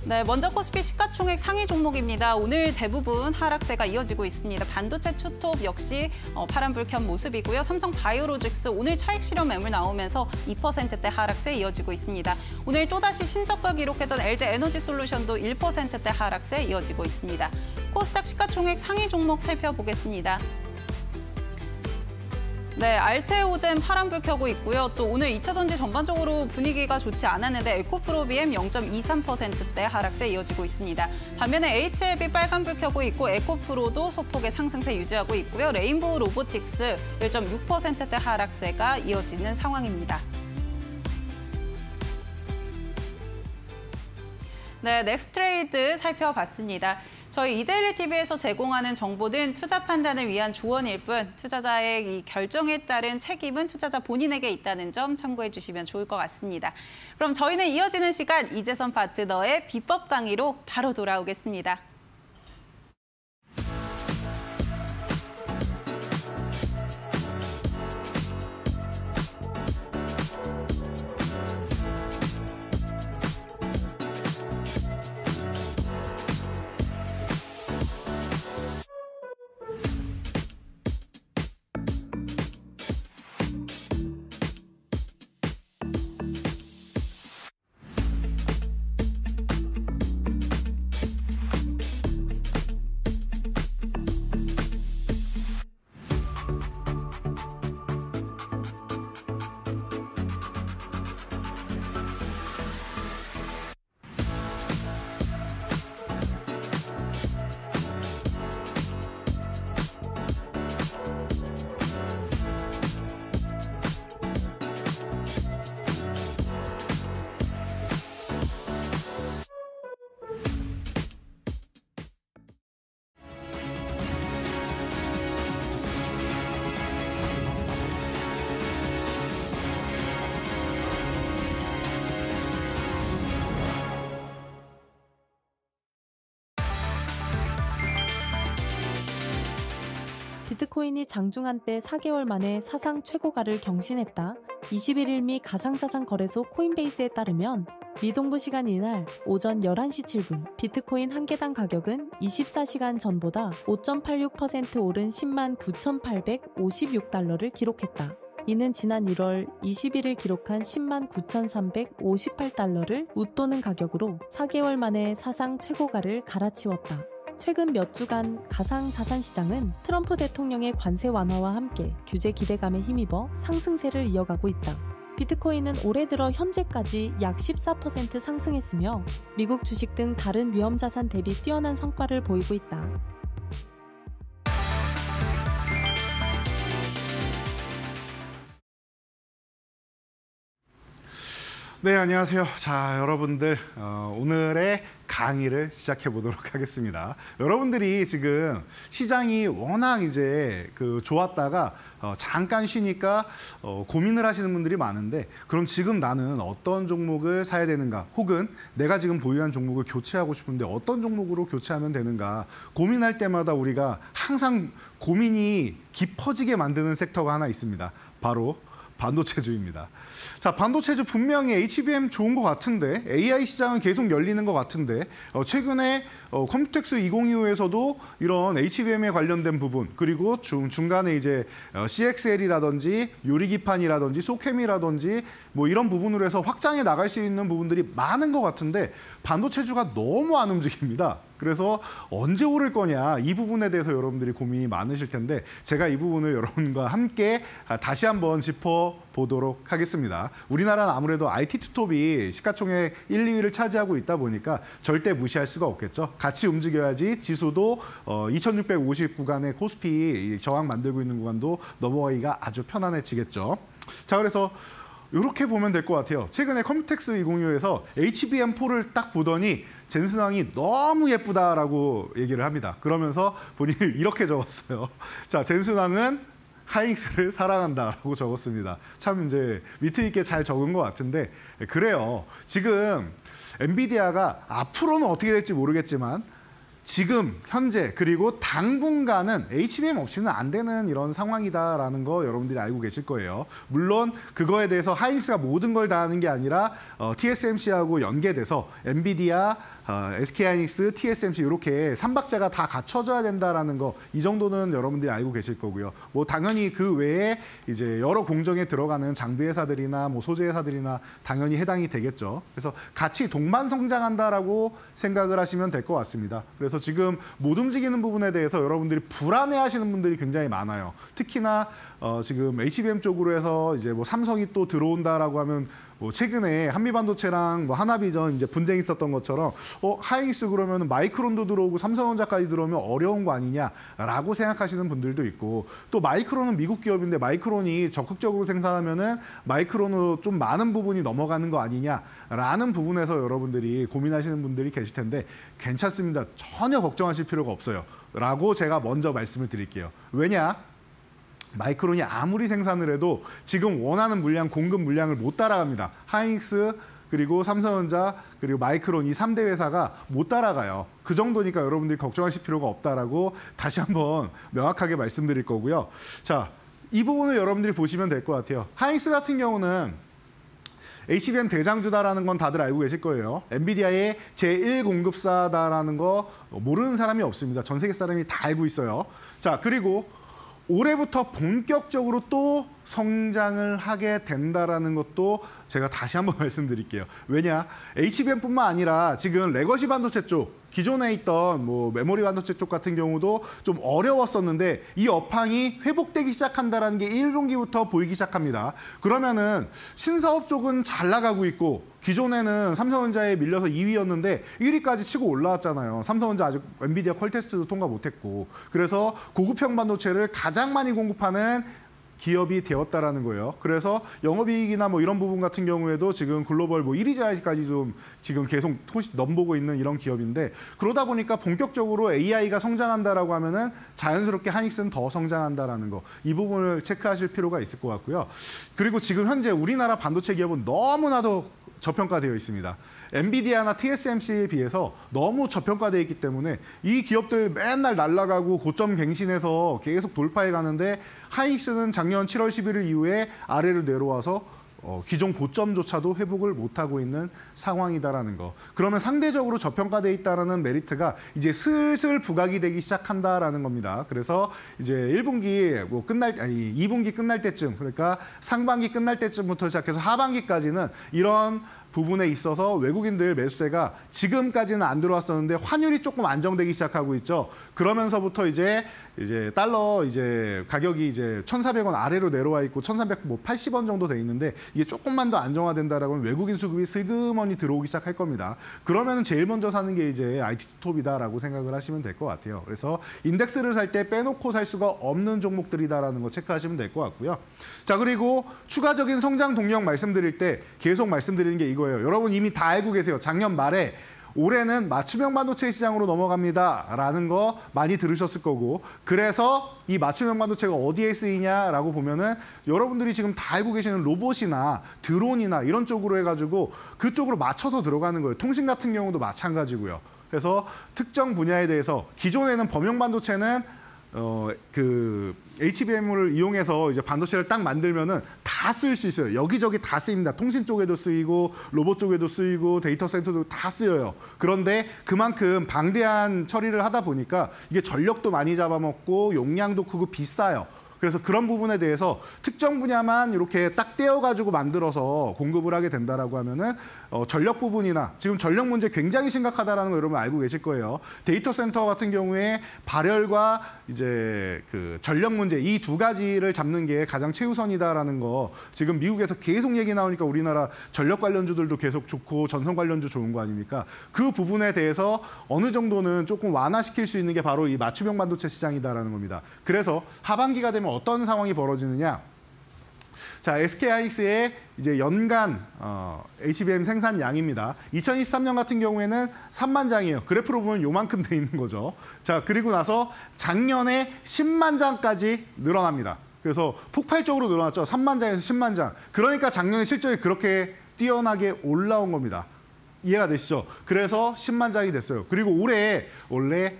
네, 먼저 코스피 시가총액 상위 종목입니다. 오늘 대부분 하락세가 이어지고 있습니다. 반도체 투톱 역시 파란불 켠 모습이고요. 삼성 바이오로직스 오늘 차익 실현 매물 나오면서 2%대 하락세 이어지고 있습니다. 오늘 또다시 신저가 기록했던 LG 에너지 솔루션도 1%대 하락세 이어지고 있습니다. 코스닥 시가총액 상위 종목 살펴보겠습니다. 네, 알테오젠 파란불 켜고 있고요. 또 오늘 2차 전지 전반적으로 분위기가 좋지 않았는데 에코프로비엠 0.23%대 하락세 이어지고 있습니다. 반면에 HLB 빨간불 켜고 있고 에코프로도 소폭의 상승세 유지하고 있고요. 레인보우 로보틱스 1.6%대 하락세가 이어지는 상황입니다. 네, 넥스트레이드 살펴봤습니다. 저희 이데일리 TV에서 제공하는 정보는 투자 판단을 위한 조언일 뿐 투자자의 이 결정에 따른 책임은 투자자 본인에게 있다는 점 참고해 주시면 좋을 것 같습니다. 그럼 저희는 이어지는 시간 이재선 파트너의 비법 강의로 바로 돌아오겠습니다. 비트코인이 장중한 때 4개월 만에 사상 최고가를 경신했다. 21일 미 가상자산 거래소 코인베이스에 따르면 미동부 시간 이날 오전 11시 7분 비트코인 한 개당 가격은 24시간 전보다 5.86% 오른 10만 9,856달러를 기록했다. 이는 지난 1월 21일 기록한 10만 9,358달러를 웃도는 가격으로 4개월 만에 사상 최고가를 갈아치웠다. 최근 몇 주간 가상자산 시장은 트럼프 대통령의 관세 완화와 함께 규제 기대감에 힘입어 상승세를 이어가고 있다. 비트코인은 올해 들어 현재까지 약 14% 상승했으며 미국 주식 등 다른 위험자산 대비 뛰어난 성과를 보이고 있다. 네, 안녕하세요. 자, 여러분들 오늘의 강의를 시작해 보도록 하겠습니다. 여러분들이 지금 시장이 워낙 이제 좋았다가 잠깐 쉬니까 고민을 하시는 분들이 많은데, 그럼 지금 나는 어떤 종목을 사야 되는가, 혹은 내가 지금 보유한 종목을 교체하고 싶은데 어떤 종목으로 교체하면 되는가 고민할 때마다 우리가 항상 고민이 깊어지게 만드는 섹터가 하나 있습니다. 바로 반도체주입니다. 자, 반도체주 분명히 HBM 좋은 것 같은데, AI 시장은 계속 열리는 것 같은데, 최근에 컴퓨텍스 2025에서도 이런 HBM에 관련된 부분, 그리고 중간에 이제 CXL이라든지 유리기판이라든지 소캠이라든지 뭐 이런 부분으로 해서 확장해 나갈 수 있는 부분들이 많은 것 같은데, 반도체주가 너무 안 움직입니다. 그래서 언제 오를 거냐, 이 부분에 대해서 여러분들이 고민이 많으실 텐데, 제가 이 부분을 여러분과 함께 다시 한번 짚어보도록 하겠습니다. 우리나라는 아무래도 IT 투톱이 시가총액 1, 2위를 차지하고 있다 보니까 절대 무시할 수가 없겠죠. 같이 움직여야지 지수도 2650 구간의 코스피 저항 만들고 있는 구간도 넘어가기가 아주 편안해지겠죠. 자, 그래서 이렇게 보면 될 것 같아요. 최근에 컴퓨텍스 2025에서 HBM4를 딱 보더니 젠슨왕이 너무 예쁘다라고 얘기를 합니다. 그러면서 본인이 이렇게 적었어요. 자, 젠슨왕은 하이닉스를 사랑한다라고 적었습니다. 참 이제 위트 있게 잘 적은 것 같은데, 그래요. 지금 엔비디아가 앞으로는 어떻게 될지 모르겠지만 지금 현재 그리고 당분간은 HBM 없이는 안 되는 이런 상황이다라는 거 여러분들이 알고 계실 거예요. 물론 그거에 대해서 하이닉스가 모든 걸 다 하는 게 아니라 TSMC하고 연계돼서 엔비디아, SK하이닉스, TSMC 이렇게 삼박자가 다 갖춰져야 된다라는 거, 이 정도는 여러분들이 알고 계실 거고요. 뭐 당연히 그 외에 이제 여러 공정에 들어가는 장비 회사들이나 뭐 소재 회사들이나 당연히 해당이 되겠죠. 그래서 같이 동반 성장한다라고 생각을 하시면 될 것 같습니다. 그래서 지금 못 움직이는 부분에 대해서 여러분들이 불안해하시는 분들이 굉장히 많아요. 특히나 지금 HBM 쪽으로 해서 이제 뭐 삼성이 또 들어온다라고 하면, 뭐 최근에 한미반도체랑 뭐 하나비전 이제 분쟁이 있었던 것처럼 하이닉스 그러면 마이크론도 들어오고 삼성전자까지 들어오면 어려운 거 아니냐라고 생각하시는 분들도 있고, 또 마이크론은 미국 기업인데 마이크론이 적극적으로 생산하면은 마이크론으로 좀 많은 부분이 넘어가는 거 아니냐라는 부분에서 여러분들이 고민하시는 분들이 계실 텐데, 괜찮습니다. 전혀 걱정하실 필요가 없어요. 라고 제가 먼저 말씀을 드릴게요. 왜냐? 마이크론이 아무리 생산을 해도 지금 원하는 물량, 공급 물량을 못 따라갑니다. 하이닉스, 그리고 삼성전자, 그리고 마이크론 이 3대 회사가 못 따라가요. 그 정도니까 여러분들이 걱정하실 필요가 없다라고 다시 한번 명확하게 말씀드릴 거고요. 자, 이 부분을 여러분들이 보시면 될 것 같아요. 하이닉스 같은 경우는 HBM 대장주다라는 건 다들 알고 계실 거예요. 엔비디아의 제1공급사다라는 거 모르는 사람이 없습니다. 전 세계 사람이 다 알고 있어요. 자, 그리고 올해부터 본격적으로 또 성장을 하게 된다라는 것도 제가 다시 한번 말씀드릴게요. 왜냐? HBM뿐만 아니라 지금 레거시 반도체 쪽, 기존에 있던 뭐 메모리 반도체 쪽 같은 경우도 좀 어려웠었는데 이 업황이 회복되기 시작한다라는 게 1분기부터 보이기 시작합니다. 그러면은 신사업 쪽은 잘 나가고 있고, 기존에는 삼성전자에 밀려서 2위였는데 1위까지 치고 올라왔잖아요. 삼성전자 아직 엔비디아 퀄테스트도 통과 못했고, 그래서 고급형 반도체를 가장 많이 공급하는 기업이 되었다라는 거예요. 그래서 영업이익이나 뭐 이런 부분 같은 경우에도 지금 글로벌 뭐 1위 자리까지 좀 지금 계속 넘보고 있는 이런 기업인데, 그러다 보니까 본격적으로 AI가 성장한다라고 하면은 자연스럽게 하이닉스는 더 성장한다라는 거, 이 부분을 체크하실 필요가 있을 것 같고요. 그리고 지금 현재 우리나라 반도체 기업은 너무나도 저평가되어 있습니다. 엔비디아나 TSMC에 비해서 너무 저평가되어 있기 때문에 이 기업들 맨날 날아가고 고점 갱신해서 계속 돌파해 가는데 하이닉스는 작년 7월 11일 이후에 아래로 내려와서 기존 고점조차도 회복을 못하고 있는 상황이다라는 거. 그러면 상대적으로 저평가돼 있다라는 메리트가 이제 슬슬 부각이 되기 시작한다라는 겁니다. 그래서 이제 1분기 2분기 끝날 때쯤, 그러니까 상반기 끝날 때쯤부터 시작해서 하반기까지는 이런 부분에 있어서 외국인들 매수세가 지금까지는 안 들어왔었는데 환율이 조금 안정되기 시작하고 있죠. 그러면서부터 이제 달러 가격이 이제 1,400원 아래로 내려와 있고 1,380원 정도 돼 있는데 이게 조금만 더 안정화된다라고 하면 외국인 수급이 슬그머니 들어오기 시작할 겁니다. 그러면은 제일 먼저 사는 게 이제 IT 톱이다라고 생각을 하시면 될 것 같아요. 그래서 인덱스를 살 때 빼놓고 살 수가 없는 종목들이다라는 거 체크하시면 될 것 같고요. 자, 그리고 추가적인 성장 동력 말씀드릴 때 계속 말씀드리는 게 이거예요. 여러분 이미 다 알고 계세요. 작년 말에 올해는 맞춤형 반도체 시장으로 넘어갑니다라는 거 많이 들으셨을 거고, 그래서 이 맞춤형 반도체가 어디에 쓰이냐라고 보면은 여러분들이 지금 다 알고 계시는 로봇이나 드론이나 이런 쪽으로 해가지고 그쪽으로 맞춰서 들어가는 거예요. 통신 같은 경우도 마찬가지고요. 그래서 특정 분야에 대해서 기존에는 범용 반도체는 HBM을 이용해서 이제 반도체를 딱 만들면은 다 쓸 수 있어요. 여기저기 다 쓰입니다. 통신 쪽에도 쓰이고 로봇 쪽에도 쓰이고 데이터 센터도 다 쓰여요. 그런데 그만큼 방대한 처리를 하다 보니까 이게 전력도 많이 잡아먹고 용량도 크고 비싸요. 그래서 그런 부분에 대해서 특정 분야만 이렇게 딱 떼어가지고 만들어서 공급을 하게 된다라고 하면은 전력 부분이나 지금 전력 문제 굉장히 심각하다라는 거 여러분 알고 계실 거예요. 데이터 센터 같은 경우에 발열과 이제 그 전력 문제 이 두 가지를 잡는 게 가장 최우선이다라는 거 지금 미국에서 계속 얘기 나오니까 우리나라 전력 관련주들도 계속 좋고 전선 관련주 좋은 거 아닙니까? 그 부분에 대해서 어느 정도는 조금 완화시킬 수 있는 게 바로 이 맞춤형 반도체 시장이다라는 겁니다. 그래서 하반기가 되면 어떤 상황이 벌어지느냐? 자, SK하이닉스의 이제 연간 HBM 생산량입니다. 2023년 같은 경우에는 3만 장이에요. 그래프로 보면 요만큼 돼 있는 거죠. 자, 그리고 나서 작년에 10만 장까지 늘어납니다. 그래서 폭발적으로 늘어났죠. 3만 장에서 10만 장. 그러니까 작년에 실적이 그렇게 뛰어나게 올라온 겁니다. 이해가 되시죠? 그래서 10만 장이 됐어요. 그리고 올해 원래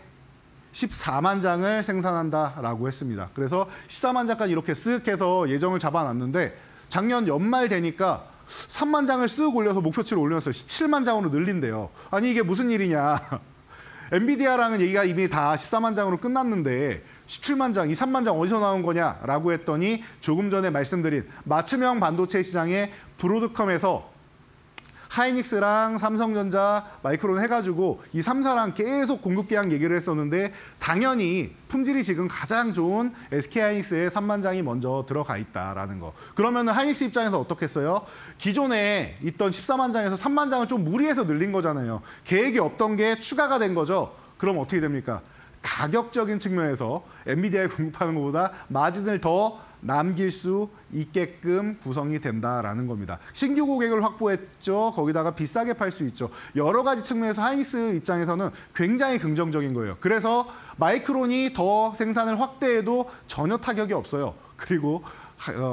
14만 장을 생산한다라고 했습니다. 그래서 14만 장까지 이렇게 쓱 해서 예정을 잡아놨는데 작년 연말 되니까 3만 장을 쓱 올려서 목표치를 올려놨어요. 17만 장으로 늘린대요. 아니 이게 무슨 일이냐. 엔비디아랑은 얘기가 이미 다 14만 장으로 끝났는데 17만 장, 이 3만 장 어디서 나온 거냐라고 했더니 조금 전에 말씀드린 맞춤형 반도체 시장의 브로드컴에서 하이닉스랑 삼성전자, 마이크론 해가지고 이 3사랑 계속 공급 계약 얘기를 했었는데 당연히 품질이 지금 가장 좋은 SK하이닉스의 3만 장이 먼저 들어가 있다라는 거. 그러면 하이닉스 입장에서 어떻겠어요? 기존에 있던 14만 장에서 3만 장을 좀 무리해서 늘린 거잖아요. 계획이 없던 게 추가가 된 거죠. 그럼 어떻게 됩니까? 가격적인 측면에서 엔비디아에 공급하는 것보다 마진을 더 남길 수 있게끔 구성이 된다라는 겁니다. 신규 고객을 확보했죠. 거기다가 비싸게 팔 수 있죠. 여러 가지 측면에서 하이닉스 입장에서는 굉장히 긍정적인 거예요. 그래서 마이크론이 더 생산을 확대해도 전혀 타격이 없어요. 그리고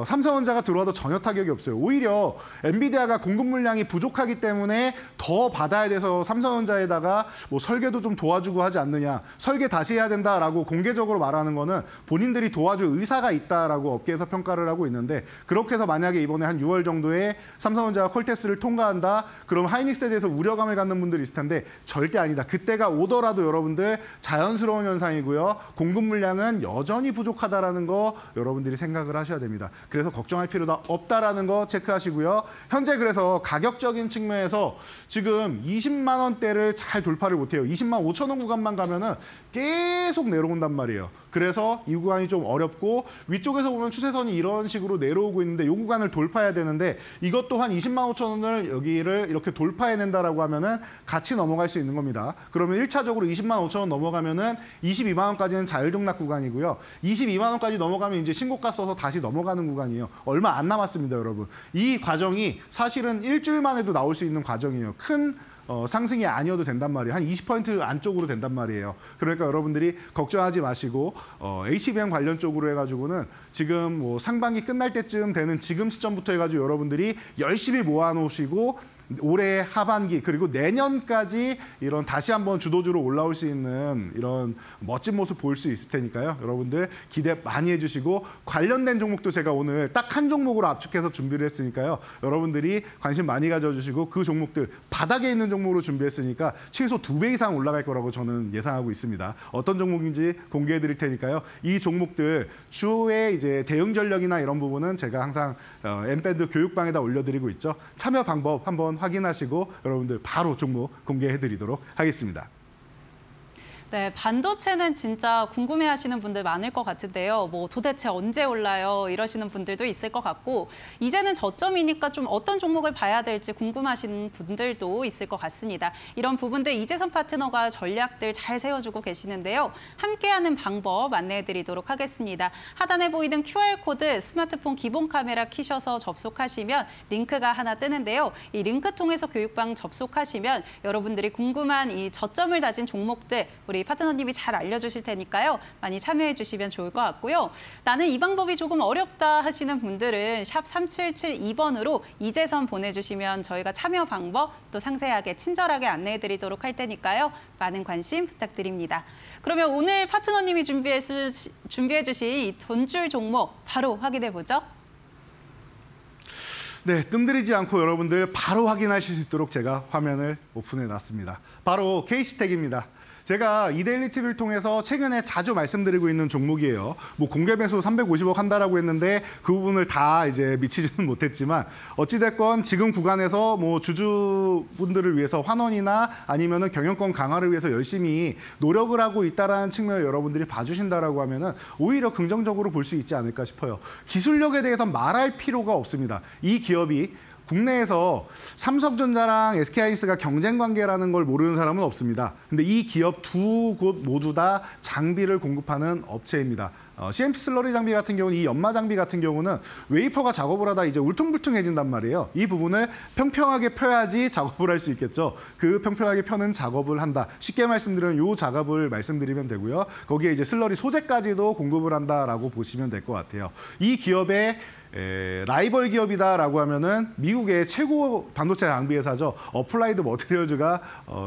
삼성전자가 들어와도 전혀 타격이 없어요. 오히려 엔비디아가 공급 물량이 부족하기 때문에 더 받아야 돼서 삼성전자에다가 뭐 설계도 좀 도와주고 하지 않느냐. 설계 다시 해야 된다라고 공개적으로 말하는 거는 본인들이 도와줄 의사가 있다라고 업계에서 평가를 하고 있는데 그렇게 해서 만약에 이번에 한 6월 정도에 삼성전자가 콜테스트를 통과한다. 그럼 하이닉스에 대해서 우려감을 갖는 분들이 있을 텐데 절대 아니다. 그때가 오더라도 여러분들 자연스러운 현상이고요. 공급 물량은 여전히 부족하다라는 거 여러분들이 생각을 하셔야 됩니다. 그래서 걱정할 필요가 없다라는 거 체크하시고요. 현재 그래서 가격적인 측면에서 지금 20만 원대를 잘 돌파를 못해요. 20만 5천 원 구간만 가면은 계속 내려온단 말이에요. 그래서 이 구간이 좀 어렵고 위쪽에서 보면 추세선이 이런 식으로 내려오고 있는데 이 구간을 돌파해야 되는데 이것도 한 20만 5천 원을 여기를 이렇게 돌파해낸다라고 하면은 같이 넘어갈 수 있는 겁니다. 그러면 1차적으로 20만 5천 원 넘어가면은 22만 원까지는 자율등락 구간이고요. 22만 원까지 넘어가면 이제 신고가 써서 다시 넘어가는 구간이에요. 얼마 안 남았습니다, 여러분. 이 과정이 사실은 일주일만 해도 나올 수 있는 과정이에요. 큰 상승이 아니어도 된단 말이에요. 한 20% 안쪽으로 된단 말이에요. 그러니까 여러분들이 걱정하지 마시고 HBM 관련 쪽으로 해가지고는 지금 뭐 상반기 끝날 때쯤 되는 지금 시점부터 해가지고 여러분들이 열심히 모아놓으시고 올해 하반기 그리고 내년까지 이런 다시 한번 주도주로 올라올 수 있는 이런 멋진 모습 보일 수 있을 테니까요. 여러분들 기대 많이 해주시고 관련된 종목도 제가 오늘 딱 한 종목으로 압축해서 준비를 했으니까요. 여러분들이 관심 많이 가져주시고 그 종목들 바닥에 있는 종목으로 준비했으니까 최소 2배 이상 올라갈 거라고 저는 예상하고 있습니다. 어떤 종목인지 공개해 드릴 테니까요. 이 종목들 주요의 이제 대응 전략이나 이런 부분은 제가 항상 엠밴드 교육방에다 올려드리고 있죠. 참여 방법 한번 확인하시고 여러분들 바로 종목 공개해 드리도록 하겠습니다. 네, 반도체는 진짜 궁금해하시는 분들 많을 것 같은데요. 뭐 도대체 언제 올라요? 이러시는 분들도 있을 것 같고 이제는 저점이니까 좀 어떤 종목을 봐야 될지 궁금하신 분들도 있을 것 같습니다. 이런 부분들 이재선 파트너가 전략들 잘 세워주고 계시는데요. 함께하는 방법 안내해드리도록 하겠습니다. 하단에 보이는 QR코드 스마트폰 기본 카메라 키셔서 접속하시면 링크가 하나 뜨는데요. 이 링크 통해서 교육방 접속하시면 여러분들이 궁금한 이 저점을 다진 종목들 우리 파트너님이 잘 알려주실 테니까요. 많이 참여해 주시면 좋을 것 같고요. 나는 이 방법이 조금 어렵다 하시는 분들은 샵 3772번으로 이재선 보내주시면 저희가 참여 방법 또 상세하게 친절하게 안내해 드리도록 할 테니까요. 많은 관심 부탁드립니다. 그러면 오늘 파트너님이 준비해 주신 이 돈줄 종목 바로 확인해 보죠. 네, 뜸들이지 않고 여러분들 바로 확인하실 수 있도록 제가 화면을 오픈해 놨습니다. 바로 KC텍입니다. 제가 이데일리 TV를 통해서 최근에 자주 말씀드리고 있는 종목이에요. 뭐 공개 매수 350억 한다라고 했는데 그 부분을 다 이제 미치지는 못했지만 어찌됐건 지금 구간에서 뭐 주주분들을 위해서 환원이나 아니면은 경영권 강화를 위해서 열심히 노력을 하고 있다라는 측면을 여러분들이 봐주신다라고 하면은 오히려 긍정적으로 볼 수 있지 않을까 싶어요. 기술력에 대해서 말할 필요가 없습니다. 이 기업이 국내에서 삼성전자랑 SK하이닉스가 경쟁 관계라는 걸 모르는 사람은 없습니다. 근데 이 기업 두 곳 모두 다 장비를 공급하는 업체입니다. CMP 슬러리 장비 같은 경우는 이 연마 장비 같은 경우는 웨이퍼가 작업을 하다 이제 울퉁불퉁해진단 말이에요. 이 부분을 평평하게 펴야지 작업을 할 수 있겠죠. 그 평평하게 펴는 작업을 한다. 쉽게 말씀드리면 이 작업을 말씀드리면 되고요. 거기에 이제 슬러리 소재까지도 공급을 한다라고 보시면 될 것 같아요. 이 기업의 라이벌 기업이다라고 하면은 미국의 최고 반도체 장비 회사죠. 어플라이드 머티리얼즈가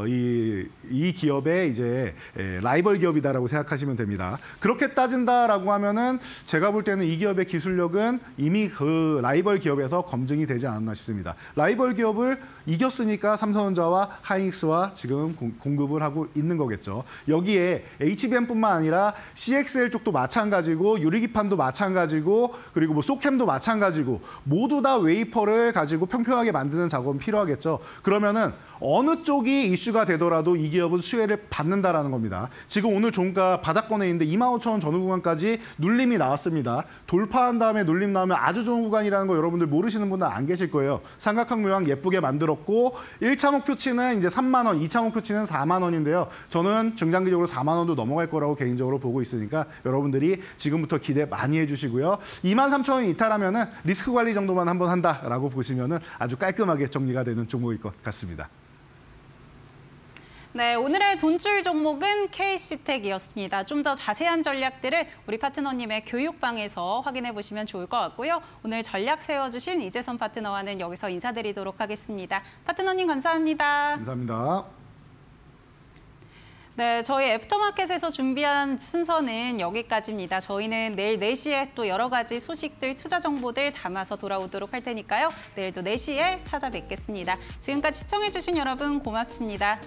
이 기업의 이제 라이벌 기업이다라고 생각하시면 됩니다. 그렇게 따진다라고 하면은 제가 볼 때는 이 기업의 기술력은 이미 그 라이벌 기업에서 검증이 되지 않았나 싶습니다. 라이벌 기업을 이겼으니까 삼성전자와 하이닉스와 지금 공급을 하고 있는 거겠죠. 여기에 HBM뿐만 아니라 CXL 쪽도 마찬가지고 유리기판도 마찬가지고 그리고 뭐 소캠도 마찬가지고 모두 다 웨이퍼를 가지고 평평하게 만드는 작업은 필요하겠죠. 그러면은 어느 쪽이 이슈가 되더라도 이 기업은 수혜를 받는다라는 겁니다. 지금 오늘 종가 바닥권에 있는데 25,000원 전후 구간까지 눌림이 나왔습니다. 돌파한 다음에 눌림 나오면 아주 좋은 구간이라는 거 여러분들 모르시는 분은 안 계실 거예요. 삼각형 모양 예쁘게 만들었고 1차 목표치는 이제 3만 원, 2차 목표치는 4만 원인데요. 저는 중장기적으로 4만 원도 넘어갈 거라고 개인적으로 보고 있으니까 여러분들이 지금부터 기대 많이 해주시고요. 23,000원 이탈하면은 리스크 관리 정도만 한번 한다라고 보시면은 아주 깔끔하게 정리가 되는 종목일 것 같습니다. 네, 오늘의 돈줄 종목은 KC텍이었습니다. 좀 더 자세한 전략들을 우리 파트너님의 교육방에서 확인해 보시면 좋을 것 같고요. 오늘 전략 세워주신 이재선 파트너와는 여기서 인사드리도록 하겠습니다. 파트너님 감사합니다. 감사합니다. 네, 저희 애프터마켓에서 준비한 순서는 여기까지입니다. 저희는 내일 4시에 또 여러 가지 소식들, 투자 정보들 담아서 돌아오도록 할 테니까요. 내일도 4시에 찾아뵙겠습니다. 지금까지 시청해주신 여러분 고맙습니다.